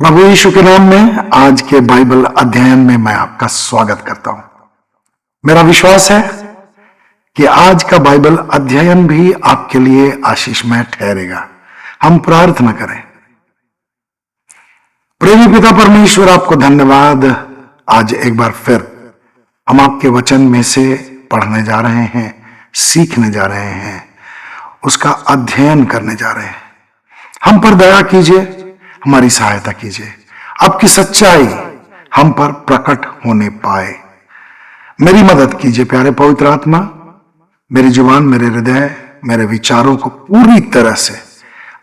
प्रभु यीशु के नाम में आज के बाइबल अध्ययन में मैं आपका स्वागत करता हूं। मेरा विश्वास है कि आज का बाइबल अध्ययन भी आपके लिए आशीषमय ठहरेगा। हम प्रार्थना करें। प्रेमी पिता परमेश्वर, आपको धन्यवाद। आज एक बार फिर हम आपके वचन में से पढ़ने जा रहे हैं, सीखने जा रहे हैं, उसका अध्ययन करने जा रहे हैं। हम पर दया कीजिए, हमारी सहायता कीजिए, आपकी सच्चाई हम पर प्रकट होने पाए। मेरी मदद कीजिए प्यारे पवित्र आत्मा। मेरी जुबान, मेरे हृदय, मेरे विचारों को पूरी तरह से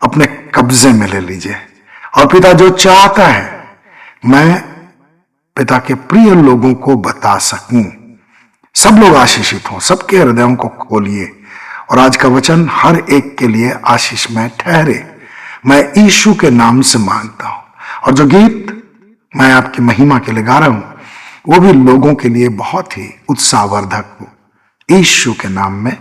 अपने कब्जे में ले लीजिए। और पिता, जो चाहता है मैं पिता के प्रिय लोगों को बता सकूं, सब लोग आशीषित हों, सबके हृदयों को खोलिए और आज का वचन हर एक के लिए आशीष में ठहरे। मैं यीशु के नाम से मांगता हूं। और जो गीत मैं आपकी महिमा के लिए गा रहा हूं वो भी लोगों के लिए बहुत ही उत्साहवर्धक हो। यीशु के नाम में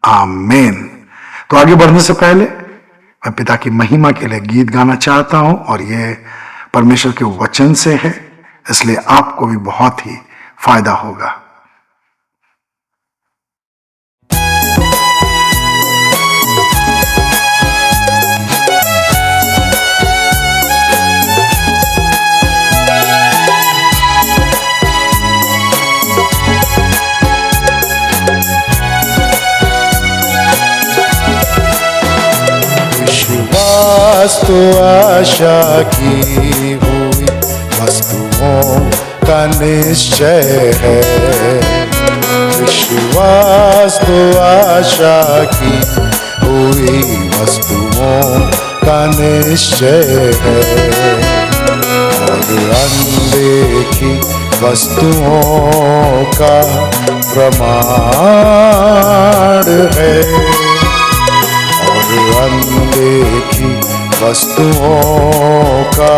आमीन। तो आगे बढ़ने से पहले मैं पिता की महिमा के लिए गीत गाना चाहता हूं और ये परमेश्वर के वचन से है, इसलिए आपको भी बहुत ही फायदा होगा। वस्तु आशा की हुई वस्तुओं का निश्चय है। विश्वास तो आशा की हुई वस्तुओं का निश्चय है और अनदेखी वस्तुओं का प्रमाण है। अनदेखी वस्तुओं का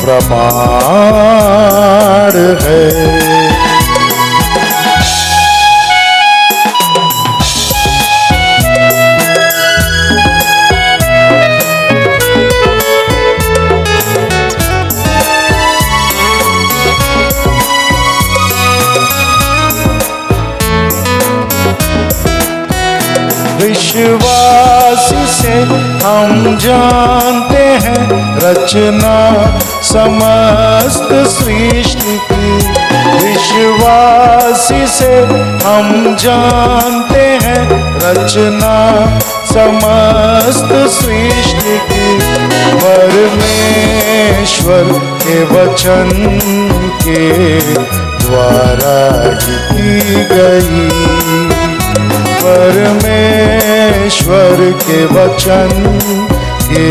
प्रमाण है। विश्वास से हम जानते हैं रचना समस्त सृष्टि की। विश्वास से हम जानते हैं रचना समस्त सृष्टि की। परमेश्वर के वचन के द्वारा ही की गई। परमेश्वर के वचन के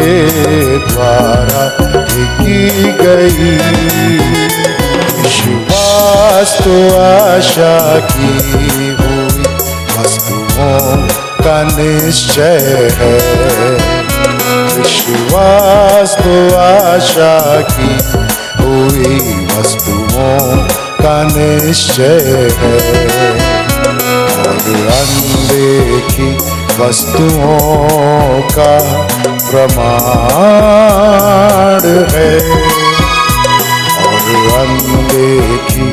द्वारा की गई। विश्वास तो आशा की हुई वस्तुओं का निश्चय है। विश्वास तो आशा की हुई वस्तुओं का निश्चय है और अनदेखी वस्तुओं का प्रमाण है और अनदेखी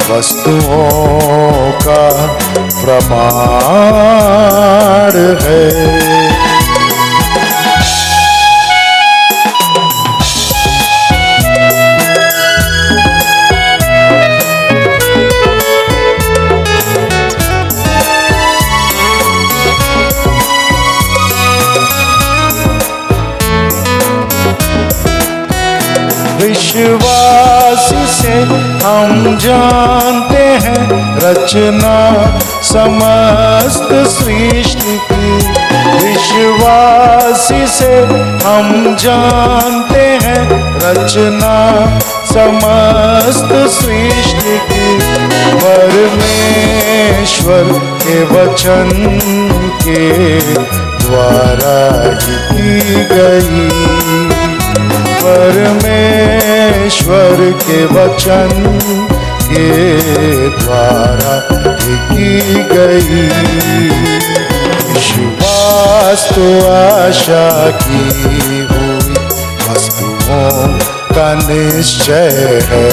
वस्तुओं का प्रमाण है। विश्वास से हम जानते हैं रचना समस्त सृष्टि की। विश्वास से हम जानते हैं रचना समस्त सृष्टि की। परमेश्वर के वचन के द्वारा ही की गई। परमेश्वर के वचन के द्वारा की गई। विश्वास तो आशा की हुई वस्तुओं का निश्चय है।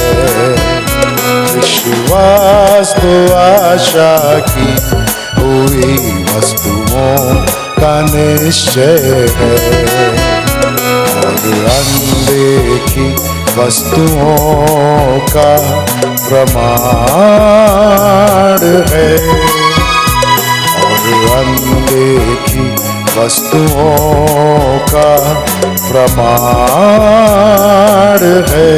विश्वास तो आशा की हुई वस्तुओं का निश्चय है, और अनदेखी वस्तुओं का प्रमाण है, और अनदेखी वस्तुओं का प्रमाण है।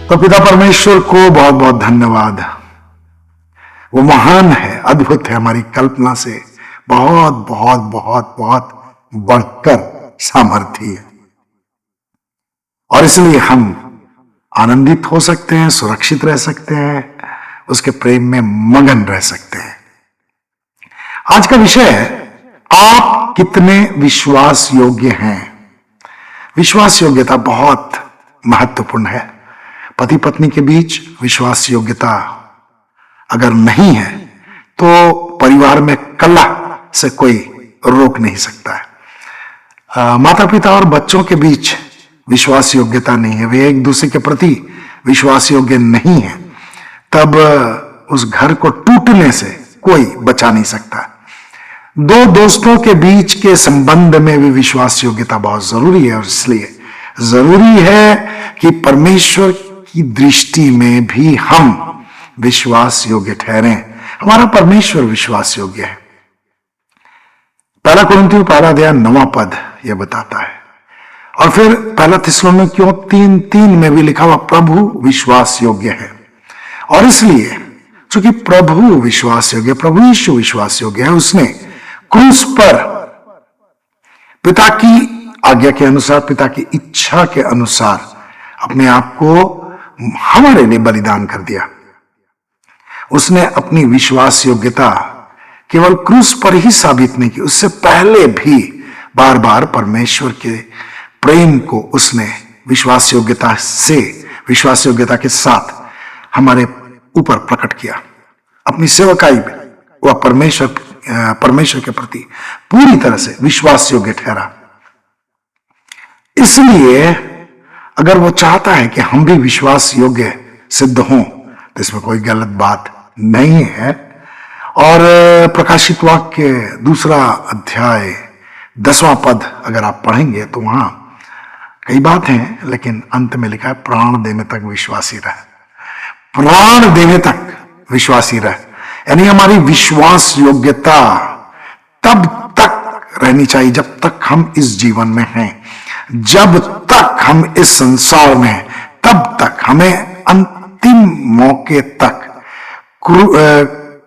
तो पिता परमेश्वर को बहुत बहुत धन्यवाद। वो महान है, अद्भुत है, हमारी कल्पना से बहुत बहुत बहुत बहुत बढ़कर सामर्थ्य है, और इसलिए हम आनंदित हो सकते हैं, सुरक्षित रह सकते हैं, उसके प्रेम में मगन रह सकते हैं। आज का विषय है, आप कितने विश्वास योग्य हैं। विश्वास योग्यता बहुत महत्वपूर्ण है। पति पत्नी के बीच विश्वास योग्यता अगर नहीं है तो परिवार में कलह से कोई रोक नहीं सकता है। माता पिता और बच्चों के बीच विश्वास योग्यता नहीं है, वे एक दूसरे के प्रति विश्वास योग्य नहीं है, तब उस घर को टूटने से कोई बचा नहीं सकता। दो दोस्तों के बीच के संबंध में भी विश्वास योग्यता बहुत जरूरी है, और इसलिए जरूरी है कि परमेश्वर की दृष्टि में भी हम विश्वास योग्य ठहरें। हमारा परमेश्वर विश्वास योग्य है। पहला कुरिन्थियों पहला अध्याय 9वां पद यह बताता है, और फिर पहला थिस्सलुनीकियों 3:3 में भी लिखा हुआ, प्रभु विश्वास योग्य है। और इसलिए चूंकि प्रभु विश्वास योग्य, प्रभु यीशु विश्वास योग्य है, उसने क्रूस पर पिता की आज्ञा के अनुसार, पिता की इच्छा के अनुसार अपने आप को हमारे लिए बलिदान कर दिया। उसने अपनी विश्वास योग्यता केवल क्रूस पर ही साबित नहीं की, उससे पहले भी बार बार परमेश्वर के प्रेम को उसने विश्वास योग्यता के साथ हमारे ऊपर प्रकट किया। अपनी सेवकाई में वह परमेश्वर के प्रति पूरी तरह से विश्वास योग्य ठहरा। इसलिए अगर वो चाहता है कि हम भी विश्वास योग्य सिद्ध हों, तो इसमें कोई गलत बात नहीं है। और प्रकाशित वाक्य 2 अध्याय 10वां पद अगर आप पढ़ेंगे तो वहां कई बात हैं, लेकिन अंत में लिखा है, प्राण देने तक विश्वासी रहे। प्राण देने तक विश्वासी रहे, यानी हमारी विश्वास योग्यता तब तक रहनी चाहिए जब तक हम इस जीवन में हैं, जब तक हम इस संसार में हैं, तब तक हमें अंतिम मौके तक,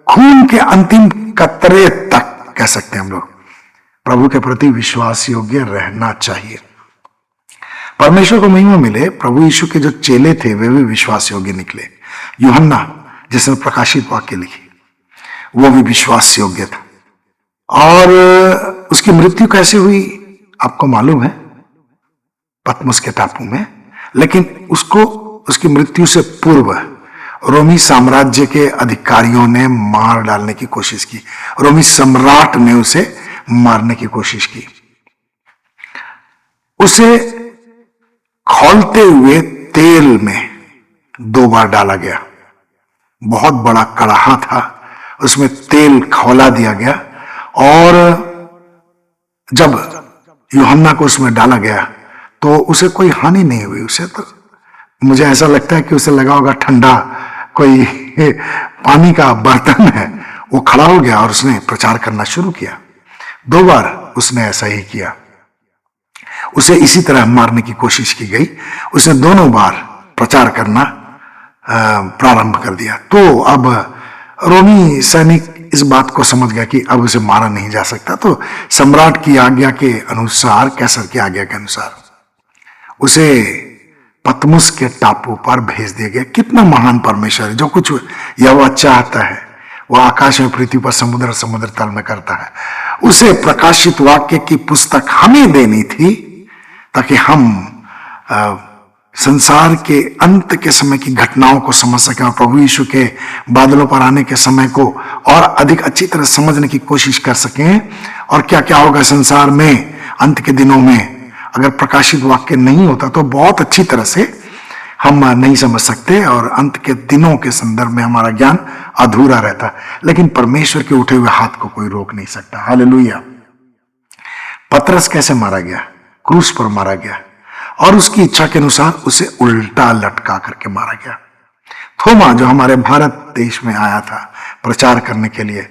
खून के अंतिम कतरे तक कह सकते हैं हम लोग, प्रभु के प्रति विश्वास योग्य रहना चाहिए। परमेश्वर को महिमा मिले, प्रभु यीशु के जो चेले थे वे भी विश्वास योग्य निकले। यूहन्ना जिसने प्रकाशित वाक्य लिखी वो भी विश्वास योग्य था। और उसकी मृत्यु कैसे हुई आपको मालूम है, पतमस के टापू में। लेकिन उसकी मृत्यु से पूर्व रोमी साम्राज्य के अधिकारियों ने मार डालने की कोशिश की, रोमी सम्राट ने उसे मारने की कोशिश की। उसे खौलते हुए तेल में 2 बार डाला गया। बहुत बड़ा कड़ाहा था, उसमें तेल खौला दिया गया, और जब यूहन्ना को उसमें डाला गया तो उसे कोई हानि नहीं हुई। उसे तो मुझे ऐसा लगता है कि उसे लगा होगा ठंडा कोई पानी का बर्तन है, वो खड़ा हो गया और उसने प्रचार करना शुरू किया। 2 बार उसने ऐसा ही किया। उसे इसी तरह मारने की कोशिश की गई, उसने दोनों बार प्रचार करना प्रारंभ कर दिया। तो अब रोमी सैनिक इस बात को समझ गया कि अब उसे मारा नहीं जा सकता, तो सम्राट की आज्ञा के अनुसार, कैसर की आज्ञा के अनुसार उसे पतमुस के टापू पर भेज दिया गया। कितना महान परमेश्वर है, जो कुछ यहोवा चाहता है वह आकाश में, पृथ्वी पर, समुद्र तल में करता है। उसे प्रकाशित वाक्य की पुस्तक हमें देनी थी ताकि हम संसार के अंत के समय की घटनाओं को समझ सकें और प्रभु यीशु के बादलों पर आने के समय को और अधिक अच्छी तरह समझने की कोशिश कर सकें, और क्या क्या होगा संसार में अंत के दिनों में अगर प्रकाशित वाक्य नहीं होता तो बहुत अच्छी तरह से हम नहीं समझ सकते और अंत के दिनों के संदर्भ में हमारा ज्ञान अधूरा रहता। लेकिन परमेश्वर के उठे हुए हाथ को कोई रोक नहीं सकता। हालेलुया। पतरस कैसे मारा गया? क्रूस पर मारा गया और उसकी इच्छा के अनुसार उसे उल्टा लटका करके मारा गया। थोमा जो हमारे भारत देश में आया था प्रचार करने के लिए,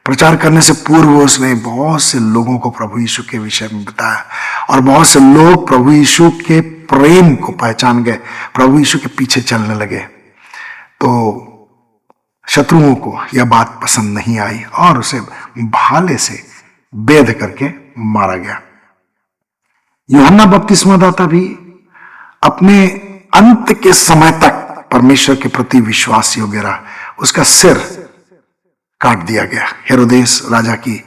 प्रचार करने से पूर्व उसने बहुत से लोगों को प्रभु यीशु के विषय में बताया और बहुत से लोग प्रभु यीशु के प्रेम को पहचान गए, प्रभु यीशु के पीछे चलने लगे। तो शत्रुओं को यह बात पसंद नहीं आई और उसे भाले से बेध करके मारा गया। यूहन्ना बपतिस्मा दाता भी अपने अंत के समय तक परमेश्वर के प्रति विश्वास योग्य रहा। उसका सिर काट दिया गया, हेरोदेस राजा की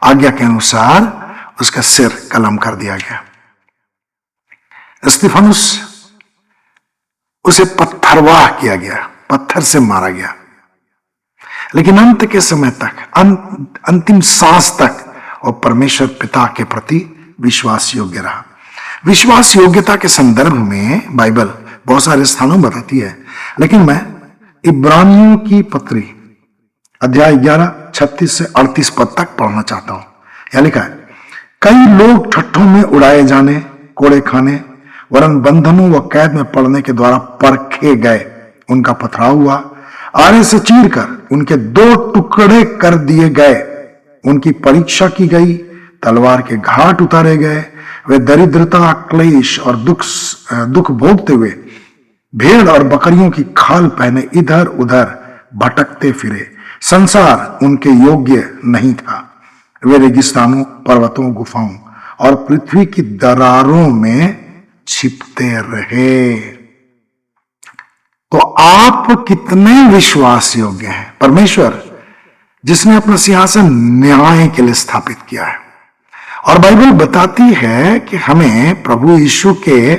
आज्ञा के अनुसार उसका सिर कलम कर दिया गया। स्तिफनुस उसे पत्थरवाह किया गया, पत्थर से मारा गया। लेकिन अंत के समय तक, अंतिम सांस तक और परमेश्वर पिता के प्रति विश्वास योग्य रहा। विश्वास योग्यता के संदर्भ में बाइबल बहुत सारे स्थानों में बताती है, लेकिन मैं इब्रानियों की पत्री अध्याय 11 36 से 38 पद तक पढ़ना चाहता हूं। यह लिखा है, कई लोग ठट्ठों में उड़ाए जाने, कोड़े खाने वरन बंधनों व कैद में पड़ने के द्वारा परखे गए। उनका पथराव हुआ, आरे से चीर कर उनके 2 टुकड़े कर दिए गए। उनकी परीक्षा की गई, तलवार के घाट उतारे गए। वे दरिद्रता, क्लेश और दुख भोगते हुए भेड़ और बकरियों की खाल पहने इधर उधर भटकते फिरे। संसार उनके योग्य नहीं था। वे रेगिस्तानों, पर्वतों, गुफाओं और पृथ्वी की दरारों में छिपते रहे। तो आप कितने विश्वास योग्य हैं? परमेश्वर जिसने अपना सिंहासन न्याय के लिए स्थापित किया है, और बाइबल बताती है कि हमें प्रभु यीशु के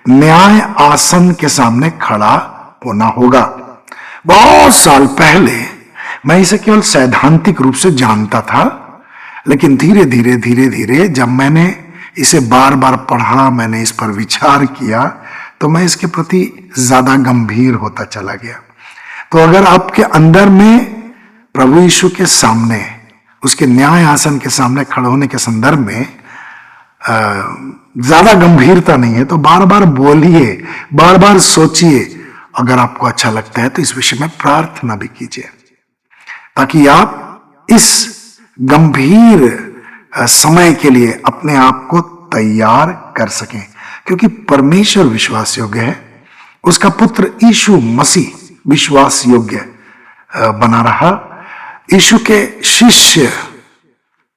न्याय आसन के सामने खड़ा होना होगा। बहुत साल पहले मैं इसे केवल सैद्धांतिक रूप से जानता था, लेकिन धीरे धीरे धीरे धीरे जब मैंने इसे बार बार पढ़ा, मैंने इस पर विचार किया, तो मैं इसके प्रति ज्यादा गंभीर होता चला गया। तो अगर आपके अंदर में प्रभु यीशु के सामने, उसके न्याय आसन के सामने खड़े होने के संदर्भ में ज्यादा गंभीरता नहीं है, तो बार बार बोलिए, बार बार सोचिए। अगर आपको अच्छा लगता है तो इस विषय में प्रार्थना भी कीजिए, ताकि आप इस गंभीर समय के लिए अपने आप को तैयार कर सकें। क्योंकि परमेश्वर विश्वास योग्य है, उसका पुत्र यीशु मसीह विश्वास योग्य बना रहा। यीशु के शिष्य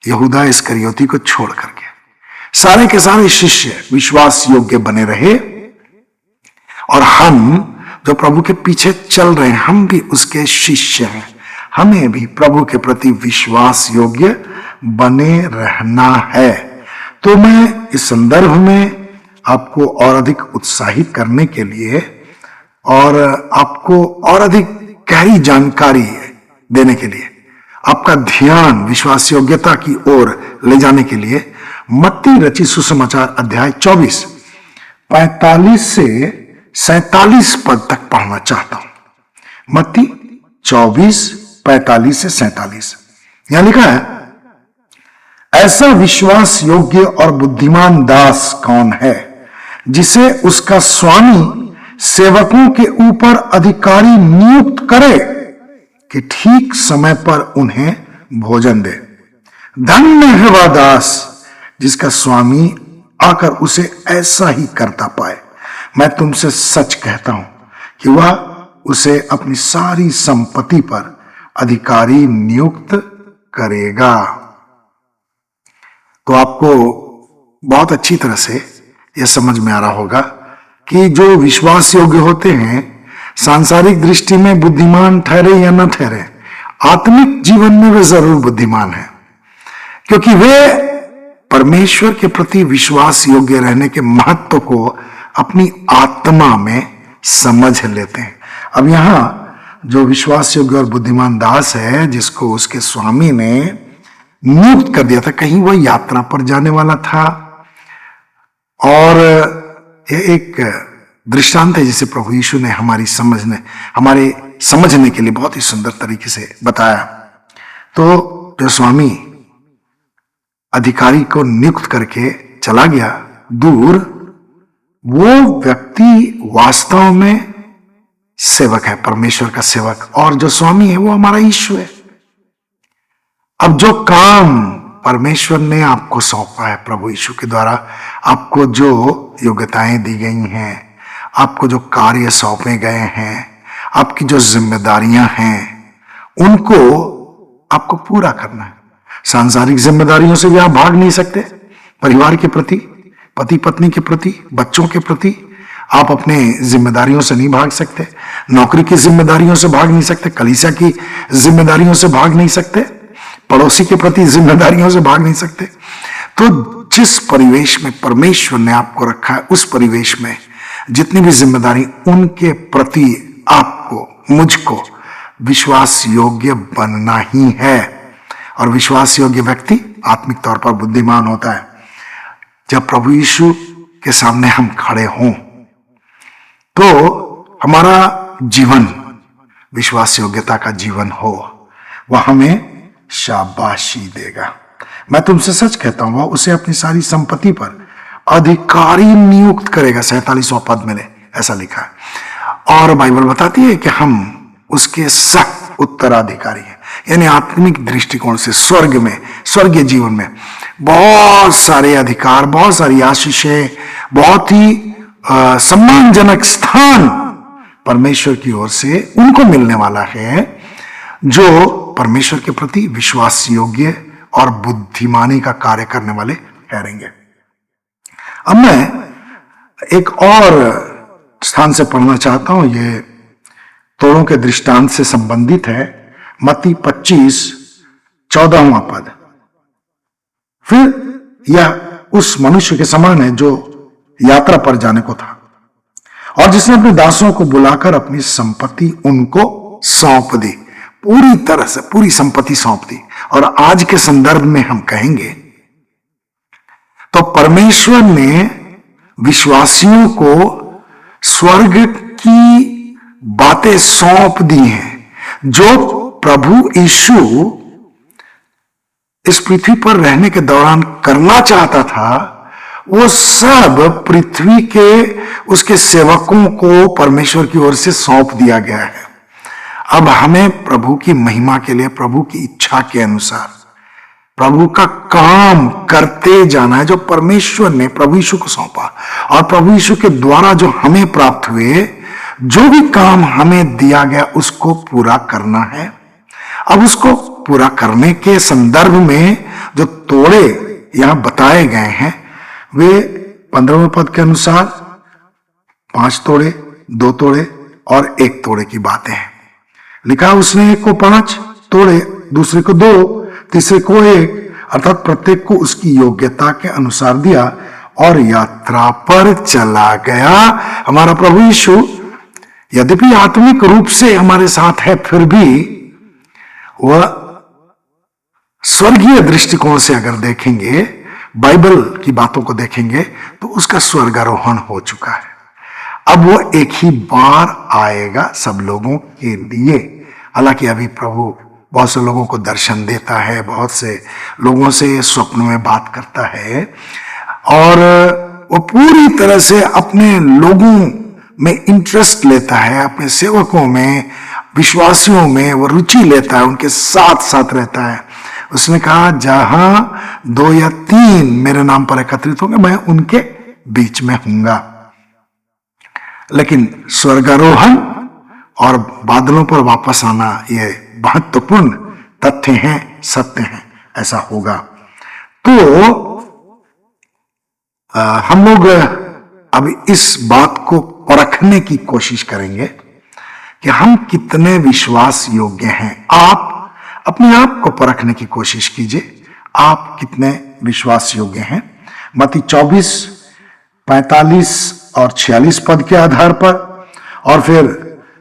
यहूदा इस्करियोती को छोड़ करके सारे के सारे शिष्य विश्वास योग्य बने रहे, और हम जो प्रभु के पीछे चल रहे हैं, हम भी उसके शिष्य हैं। हमें भी प्रभु के प्रति विश्वास योग्य बने रहना है। तो मैं इस संदर्भ में आपको और अधिक उत्साहित करने के लिए और आपको और अधिक गहरी जानकारी देने के लिए, आपका ध्यान विश्वास योग्यता की ओर ले जाने के लिए मत्ती रचित सुसमाचार अध्याय 24 45 से 47 पद तक पढ़ना चाहता हूं। मत्ती 24 45 से 47 यहां लिखा है, ऐसा विश्वास योग्य और बुद्धिमान दास कौन है जिसे उसका स्वामी सेवकों के ऊपर अधिकारी नियुक्त करे कि ठीक समय पर उन्हें भोजन दे। धन्य है वह दास जिसका स्वामी आकर उसे ऐसा ही करता पाए। मैं तुमसे सच कहता हूं कि वह उसे अपनी सारी संपत्ति पर अधिकारी नियुक्त करेगा। तो आपको बहुत अच्छी तरह से यह समझ में आ रहा होगा कि जो विश्वास योग्य होते हैं, सांसारिक दृष्टि में बुद्धिमान ठहरे या न ठहरे, आत्मिक जीवन में वे जरूर बुद्धिमान हैं, क्योंकि वे परमेश्वर के प्रति विश्वास योग्य रहने के महत्व को अपनी आत्मा में समझ लेते हैं। अब यहां जो विश्वास योग्य और बुद्धिमान दास है, जिसको उसके स्वामी ने नियुक्त कर दिया था। कहीं वह यात्रा पर जाने वाला था, और यह एक दृष्टांत है जिसे प्रभु यीशु ने हमारे समझने के लिए बहुत ही सुंदर तरीके से बताया। तो जो स्वामी अधिकारी को नियुक्त करके चला गया दूर, वो व्यक्ति वास्तव में सेवक है, परमेश्वर का सेवक, और जो स्वामी है वो हमारा यीशु है। अब जो काम परमेश्वर ने आपको सौंपा है प्रभु यीशु के द्वारा, आपको जो योग्यताएं दी गई हैं, आपको जो कार्य सौंपे गए हैं, आपकी जो जिम्मेदारियां हैं, उनको आपको पूरा करना है। सांसारिक जिम्मेदारियों से भी आप भाग नहीं सकते। परिवार के प्रति, पति पत्नी के प्रति, बच्चों के प्रति आप अपने जिम्मेदारियों से नहीं भाग सकते। नौकरी की जिम्मेदारियों से भाग नहीं सकते। कलीसिया की जिम्मेदारियों से भाग नहीं सकते। पड़ोसी के प्रति जिम्मेदारियों से भाग नहीं सकते। तो जिस परिवेश में परमेश्वर ने आपको रखा है, उस परिवेश में जितनी भी जिम्मेदारी, उनके प्रति आपको, मुझको विश्वास योग्य बनना ही है। और विश्वास योग्य व्यक्ति आत्मिक तौर पर बुद्धिमान होता है। जब प्रभु यीशु के सामने हम खड़े हों तो हमारा जीवन विश्वास योग्यता का जीवन हो, वह हमें शाबाशी देगा। मैं तुमसे सच कहता हूं, वह उसे अपनी सारी संपत्ति पर अधिकारी नियुक्त करेगा। 47वां पद में ऐसा लिखा है। और बाइबल बताती है कि हम उसके सह उत्तराधिकारी हैं। यानी आत्मिक दृष्टिकोण से स्वर्ग में, स्वर्गीय जीवन में बहुत सारे अधिकार, बहुत सारी आशीषें, बहुत ही सम्मानजनक स्थान परमेश्वर की ओर से उनको मिलने वाला है जो परमेश्वर के प्रति विश्वास योग्य और बुद्धिमानी का कार्य करने वाले ठहरेंगे। अब मैं एक और स्थान से पढ़ना चाहता हूं। ये तोड़ों के दृष्टांत से संबंधित है। मत्ती 25:14 पद। फिर यह उस मनुष्य के समान है जो यात्रा पर जाने को था, और जिसने अपने दासों को बुलाकर अपनी संपत्ति उनको सौंप दी। पूरी तरह से पूरी संपत्ति सौंप दी। और आज के संदर्भ में हम कहेंगे तो परमेश्वर ने विश्वासियों को स्वर्ग की बातें सौंप दी हैं, जो प्रभु यीशु इस पृथ्वी पर रहने के दौरान करना चाहता था। वो सब पृथ्वी के उसके सेवकों को परमेश्वर की ओर से सौंप दिया गया है। अब हमें प्रभु की महिमा के लिए, प्रभु की इच्छा के अनुसार प्रभु का काम करते जाना है, जो परमेश्वर ने प्रभु यीशु को सौंपा। और प्रभु यीशु के द्वारा जो हमें प्राप्त हुए, जो भी काम हमें दिया गया, उसको पूरा करना है। अब उसको पूरा करने के संदर्भ में जो तोड़े यहां बताए गए हैं, वे 15वें पद के अनुसार 5 तोड़े, 2 तोड़े और 1 तोड़े की बातें हैं। लिखा उसने एक को 5 तोड़े, दूसरे को 2, तीसरे को 1, अर्थात प्रत्येक को उसकी योग्यता के अनुसार दिया, और यात्रा पर चला गया। हमारा प्रभु यीशु यद्यपि आत्मिक रूप से हमारे साथ है, फिर भी वह स्वर्गीय दृष्टिकोण से अगर देखेंगे, बाइबल की बातों को देखेंगे, तो उसका स्वर्गारोहण हो चुका है। अब वो एक ही बार आएगा सब लोगों के लिए। हालांकि अभी प्रभु बहुत से लोगों को दर्शन देता है, बहुत से लोगों से स्वप्न में बात करता है, और वो पूरी तरह से अपने लोगों में इंटरेस्ट लेता है, अपने सेवकों में, विश्वासियों में वो रुचि लेता है, उनके साथ साथ रहता है। उसने कहा, जहां 2 या 3 मेरे नाम पर एकत्रित होंगे, मैं उनके बीच में हूंगा। लेकिन स्वर्गारोहण और बादलों पर वापस आना, ये महत्वपूर्ण तथ्य हैं, सत्य हैं, ऐसा होगा। तो हम लोग अब इस बात को परखने की कोशिश करेंगे कि हम कितने विश्वास योग्य हैं। आप अपने आप को परखने की कोशिश कीजिए, आप कितने विश्वास योग्य हैं। मत्ती 24, 45 और 46 पद के आधार पर, और फिर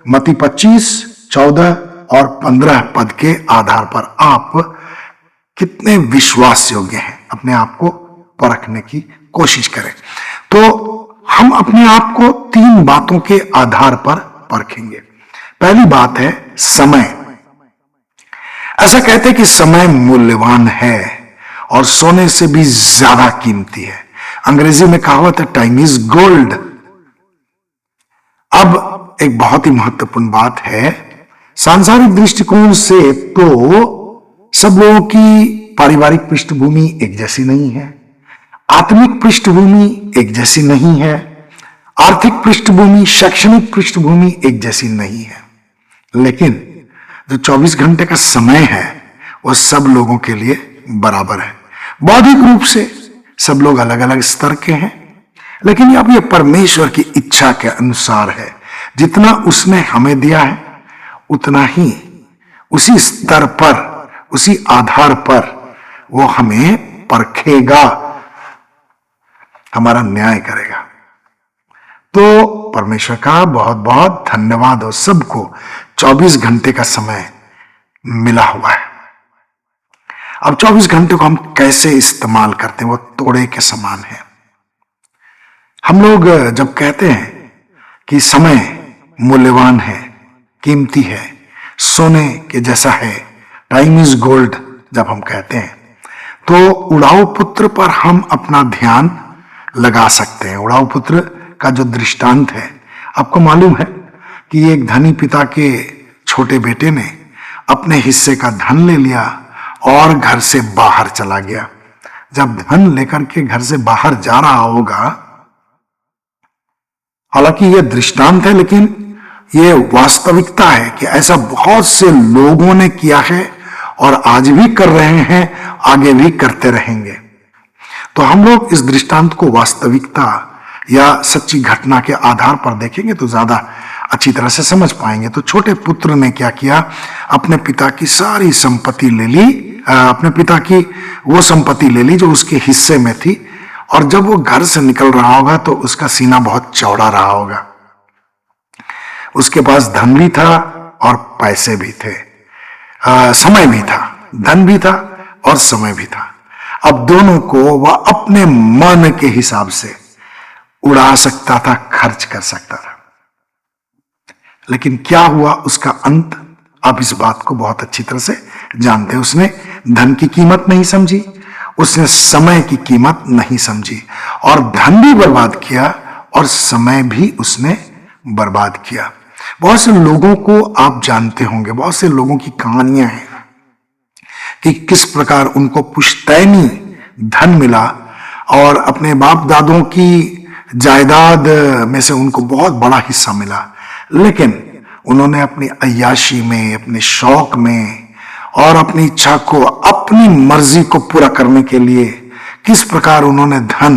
मत्ती 25, 14 और 15 पद के आधार पर आप कितने विश्वास योग्य हैं, अपने आप को परखने की कोशिश करें। तो हम अपने आप को 3 बातों के आधार पर परखेंगे। पहली बात है समय। ऐसा कहते हैं कि समय मूल्यवान है और सोने से भी ज्यादा कीमती है। अंग्रेजी में कहावत है टाइम इज गोल्ड। अब एक बहुत ही महत्वपूर्ण बात है, सांसारिक दृष्टिकोण से तो सब लोगों की पारिवारिक पृष्ठभूमि एक जैसी नहीं है, आत्मिक पृष्ठभूमि एक जैसी नहीं है, आर्थिक पृष्ठभूमि, शैक्षणिक पृष्ठभूमि एक जैसी नहीं है। लेकिन जो 24 घंटे का समय है वो सब लोगों के लिए बराबर है। बौद्धिक रूप से सब लोग अलग अलग स्तर के हैं, लेकिन अब ये परमेश्वर की इच्छा के अनुसार है। जितना उसने हमें दिया है उतना ही उसी स्तर पर, उसी आधार पर वो हमें परखेगा, हमारा न्याय करेगा। तो परमेश्वर का बहुत बहुत धन्यवाद हो। सबको 24 घंटे का समय मिला हुआ है। अब 24 घंटे को हम कैसे इस्तेमाल करते हैं वो तोड़े के समान है। हम लोग जब कहते हैं कि समय मूल्यवान है, कीमती है, सोने के जैसा है, टाइम इज गोल्ड, जब हम कहते हैं तो उड़ाऊ पुत्र पर हम अपना ध्यान लगा सकते हैं। उड़ाऊ पुत्र का जो दृष्टांत है, आपको मालूम है कि एक धनी पिता के छोटे बेटे ने अपने हिस्से का धन ले लिया और घर से बाहर चला गया। जब धन लेकर के घर से बाहर जा रहा होगा, हालांकि यह दृष्टांत है लेकिन यह वास्तविकता है कि ऐसा बहुत से लोगों ने किया है और आज भी कर रहे हैं, आगे भी करते रहेंगे। तो हम लोग इस दृष्टांत को वास्तविकता या सच्ची घटना के आधार पर देखेंगे तो ज्यादा अच्छी तरह से समझ पाएंगे। तो छोटे पुत्र ने क्या किया, अपने पिता की सारी संपत्ति ले ली, अपने पिता की वो संपत्ति ले ली जो उसके हिस्से में थी, और जब वो घर से निकल रहा होगा तो उसका सीना बहुत चौड़ा रहा होगा। उसके पास धन भी था और पैसे भी थे, समय भी था, धन भी था और समय भी था। अब दोनों को वह अपने मन के हिसाब से उड़ा सकता था, खर्च कर सकता था। लेकिन क्या हुआ उसका अंत, आप इस बात को बहुत अच्छी तरह से जानते हैं। उसने धन की कीमत नहीं समझी, उसने समय की कीमत नहीं समझी और धन भी बर्बाद किया और समय भी उसने बर्बाद किया। बहुत से लोगों को आप जानते होंगे, बहुत से लोगों की कहानियां हैं कि किस प्रकार उनको पुश्तैनी धन मिला और अपने बाप दादों की जायदाद में से उनको बहुत बड़ा हिस्सा मिला, लेकिन उन्होंने अपनी अय्याशी में, अपने शौक में और अपनी इच्छा को, अपनी मर्जी को पूरा करने के लिए किस प्रकार उन्होंने धन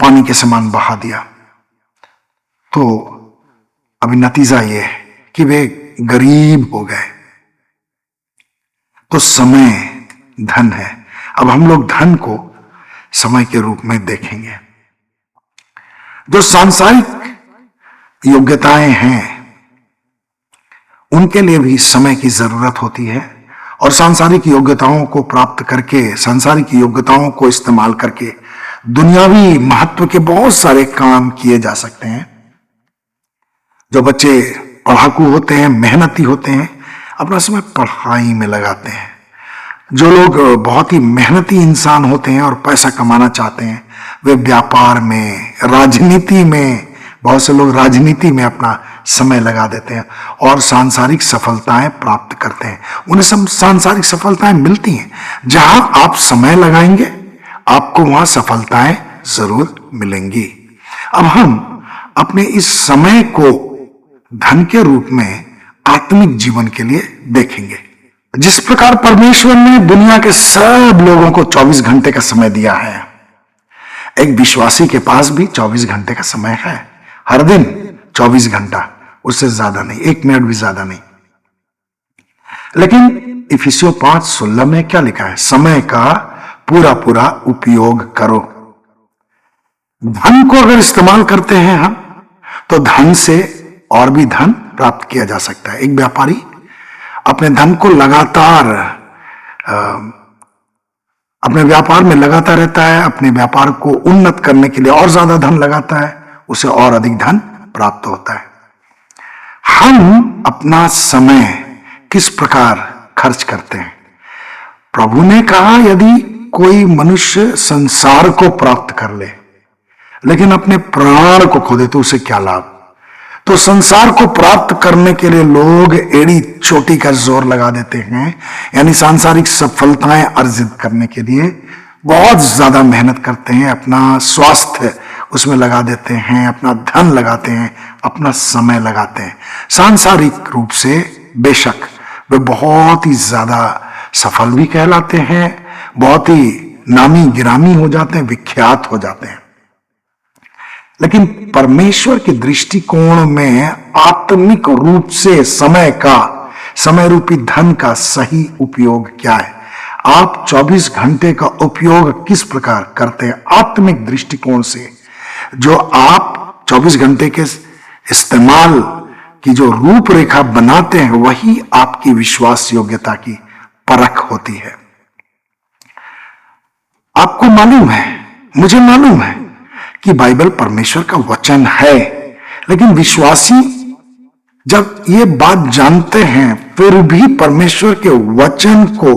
पानी के समान बहा दिया। तो अभी नतीजा ये है कि वे गरीब हो गए। तो समय धन है। अब हम लोग धन को समय के रूप में देखेंगे। जो सांसारिक योग्यताएं हैं उनके लिए भी समय की जरूरत होती है, और सांसारिक योग्यताओं को प्राप्त करके, सांसारिक योग्यताओं को इस्तेमाल करके दुनियावी महत्व के बहुत सारे काम किए जा सकते हैं। जो बच्चे पढ़ाकू होते हैं, मेहनती होते हैं, अपना समय पढ़ाई में लगाते हैं। जो लोग बहुत ही मेहनती इंसान होते हैं और पैसा कमाना चाहते हैं, वे व्यापार में, राजनीति में, बहुत से लोग राजनीति में अपना समय लगा देते हैं और सांसारिक सफलताएं प्राप्त करते हैं। उन्हें सांसारिक सफलताएं मिलती हैं। जहां आप समय लगाएंगे आपको वहां सफलताएं जरूर मिलेंगी। अब हम अपने इस समय को धन के रूप में आत्मिक जीवन के लिए देखेंगे। जिस प्रकार परमेश्वर ने दुनिया के सब लोगों को 24 घंटे का समय दिया है, एक विश्वासी के पास भी 24 घंटे का समय है। हर दिन 24 घंटा, उससे ज्यादा नहीं, 1 मिनट भी ज्यादा नहीं। लेकिन इफिसियों 5:16 में क्या लिखा है? समय का पूरा पूरा उपयोग करो। धन को अगर इस्तेमाल करते हैं हम, तो धन से और भी धन प्राप्त किया जा सकता है। एक व्यापारी अपने धन को लगातार अपने व्यापार में लगाता रहता है, अपने व्यापार को उन्नत करने के लिए और ज्यादा धन लगाता है, उसे और अधिक धन प्राप्त होता है। हम अपना समय किस प्रकार खर्च करते हैं? प्रभु ने कहा यदि कोई मनुष्य संसार को प्राप्त कर ले लेकिन अपने प्राण को खो दे तो उसे क्या लाभ? तो संसार को प्राप्त करने के लिए लोग एड़ी चोटी का जोर लगा देते हैं, यानी सांसारिक सफलताएं अर्जित करने के लिए बहुत ज्यादा मेहनत करते हैं, अपना स्वास्थ्य उसमें लगा देते हैं, अपना धन लगाते हैं, अपना समय लगाते हैं। सांसारिक रूप से बेशक वे बहुत ही ज्यादा सफल भी कहलाते हैं, बहुत ही नामी गिरामी हो जाते हैं, विख्यात हो जाते हैं। लेकिन परमेश्वर के दृष्टिकोण में आत्मिक रूप से समय रूपी धन का सही उपयोग क्या है? आप 24 घंटे का उपयोग किस प्रकार करते हैं आत्मिक दृष्टिकोण से? जो आप 24 घंटे के इस्तेमाल की जो रूपरेखा बनाते हैं वही आपकी विश्वास योग्यता की परख होती है। आपको मालूम है, मुझे मालूम है कि बाइबल परमेश्वर का वचन है, लेकिन विश्वासी जब ये बात जानते हैं फिर भी परमेश्वर के वचन को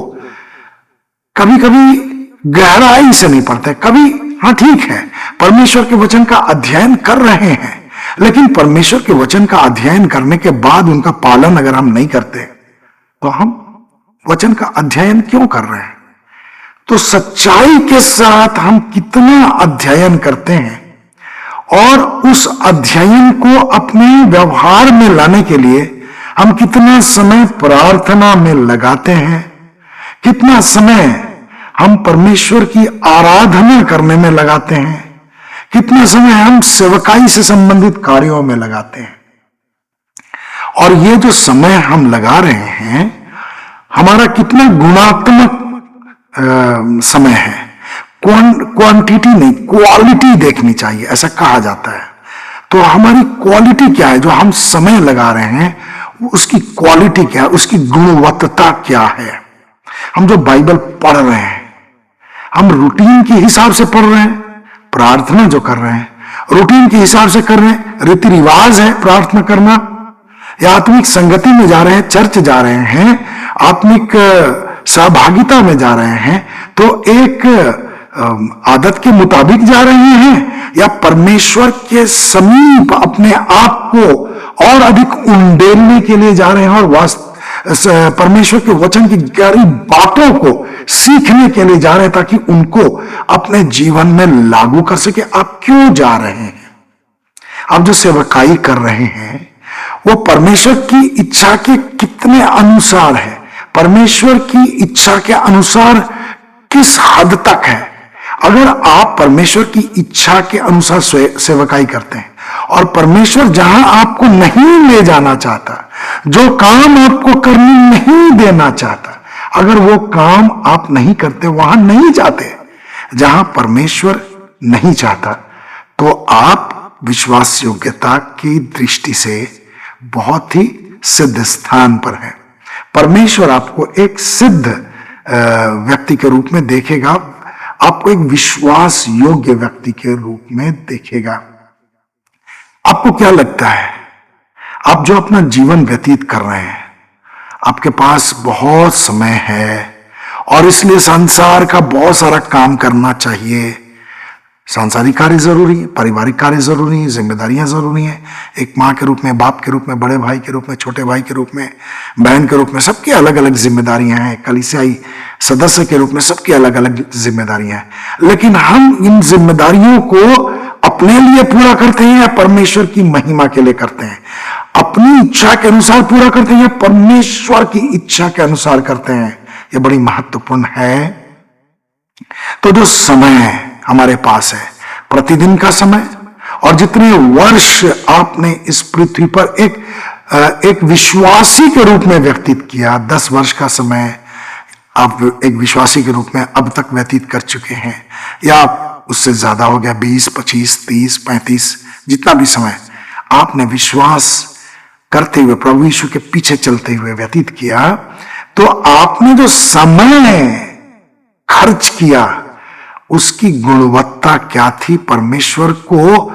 कभी कभी गहराई से नहीं पढ़ते। कभी हाँ ठीक है, परमेश्वर के वचन का अध्ययन कर रहे हैं, लेकिन परमेश्वर के वचन का अध्ययन करने के बाद उनका पालन अगर हम नहीं करते तो हम वचन का अध्ययन क्यों कर रहे हैं? तो सच्चाई के साथ हम कितना अध्ययन करते हैं और उस अध्ययन को अपने व्यवहार में लाने के लिए हम कितना समय प्रार्थना में लगाते हैं, कितना समय हम परमेश्वर की आराधना करने में लगाते हैं, कितना समय हम सेवकाई से संबंधित कार्यों में लगाते हैं। और ये जो समय हम लगा रहे हैं हमारा कितना गुणात्मक समय है, क्वांटिटी नहीं क्वालिटी देखनी चाहिए, ऐसा कहा जाता है। तो हमारी क्वालिटी क्या है? जो हम समय लगा रहे हैं उसकी क्वालिटी क्या है, उसकी गुणवत्ता क्या है? हम जो बाइबल पढ़ रहे हैं हम रूटीन के हिसाब से पढ़ रहे हैं, प्रार्थना जो कर रहे हैं रूटीन के हिसाब से कर रहे हैं, रीति रिवाज है प्रार्थना करना, या आत्मिक संगति में जा रहे हैं, चर्च जा रहे हैं, आत्मिक सहभागिता में जा रहे हैं, तो एक आदत के मुताबिक जा रहे हैं, या परमेश्वर के समीप अपने आप को और अधिक उंडेलने के लिए जा रहे हैं और परमेश्वर के वचन की गहरी बातों को सीखने के लिए जा रहे हैं ताकि उनको अपने जीवन में लागू कर सके। आप क्यों जा रहे हैं? आप जो सेवकाई कर रहे हैं वो परमेश्वर की इच्छा के कितने अनुसार है, परमेश्वर की इच्छा के अनुसार किस हद तक है? अगर आप परमेश्वर की इच्छा के अनुसार सेवकाई करते हैं और परमेश्वर जहां आपको नहीं ले जाना चाहता, जो काम आपको करने नहीं देना चाहता, अगर वो काम आप नहीं करते, वहां नहीं जाते जहां परमेश्वर नहीं चाहता, तो आप विश्वास योग्यता की दृष्टि से बहुत ही सिद्ध स्थान पर है। परमेश्वर आपको एक सिद्ध व्यक्ति के रूप में देखेगा, आपको एक विश्वास योग्य व्यक्ति के रूप में देखेगा। आपको क्या लगता है, आप जो अपना जीवन व्यतीत कर रहे हैं, आपके पास बहुत समय है और इसलिए संसार का बहुत सारा काम करना चाहिए। सांसारिक कार्य जरूरी है, पारिवारिक कार्य जरूरी है, जिम्मेदारियां जरूरी हैं, एक माँ के रूप में, बाप के रूप में, बड़े भाई के रूप में, छोटे भाई के रूप में, बहन के रूप में, सबकी अलग अलग जिम्मेदारियां हैं, कलीसियाई सदस्य के रूप में सबकी अलग अलग जिम्मेदारियां हैं। लेकिन हम इन जिम्मेदारियों को अपने लिए पूरा करते हैं या परमेश्वर की महिमा के लिए करते हैं? अपनी इच्छा के अनुसार पूरा करते हैं या परमेश्वर की इच्छा के अनुसार करते हैं? यह बड़ी महत्वपूर्ण है। तो जो समय हमारे पास है, प्रतिदिन का समय, और जितने वर्ष आपने इस पृथ्वी पर एक विश्वासी के रूप में व्यतीत किया, 10 वर्ष का समय आप एक विश्वासी के रूप में अब तक व्यतीत कर चुके हैं, या उससे ज्यादा हो गया, 20, 25, 30, 35, जितना भी समय आपने विश्वास करते हुए प्रभु यीशु के पीछे चलते हुए व्यतीत किया, तो आपने जो समय खर्च किया, उसकी गुणवत्ता क्या थी, परमेश्वर को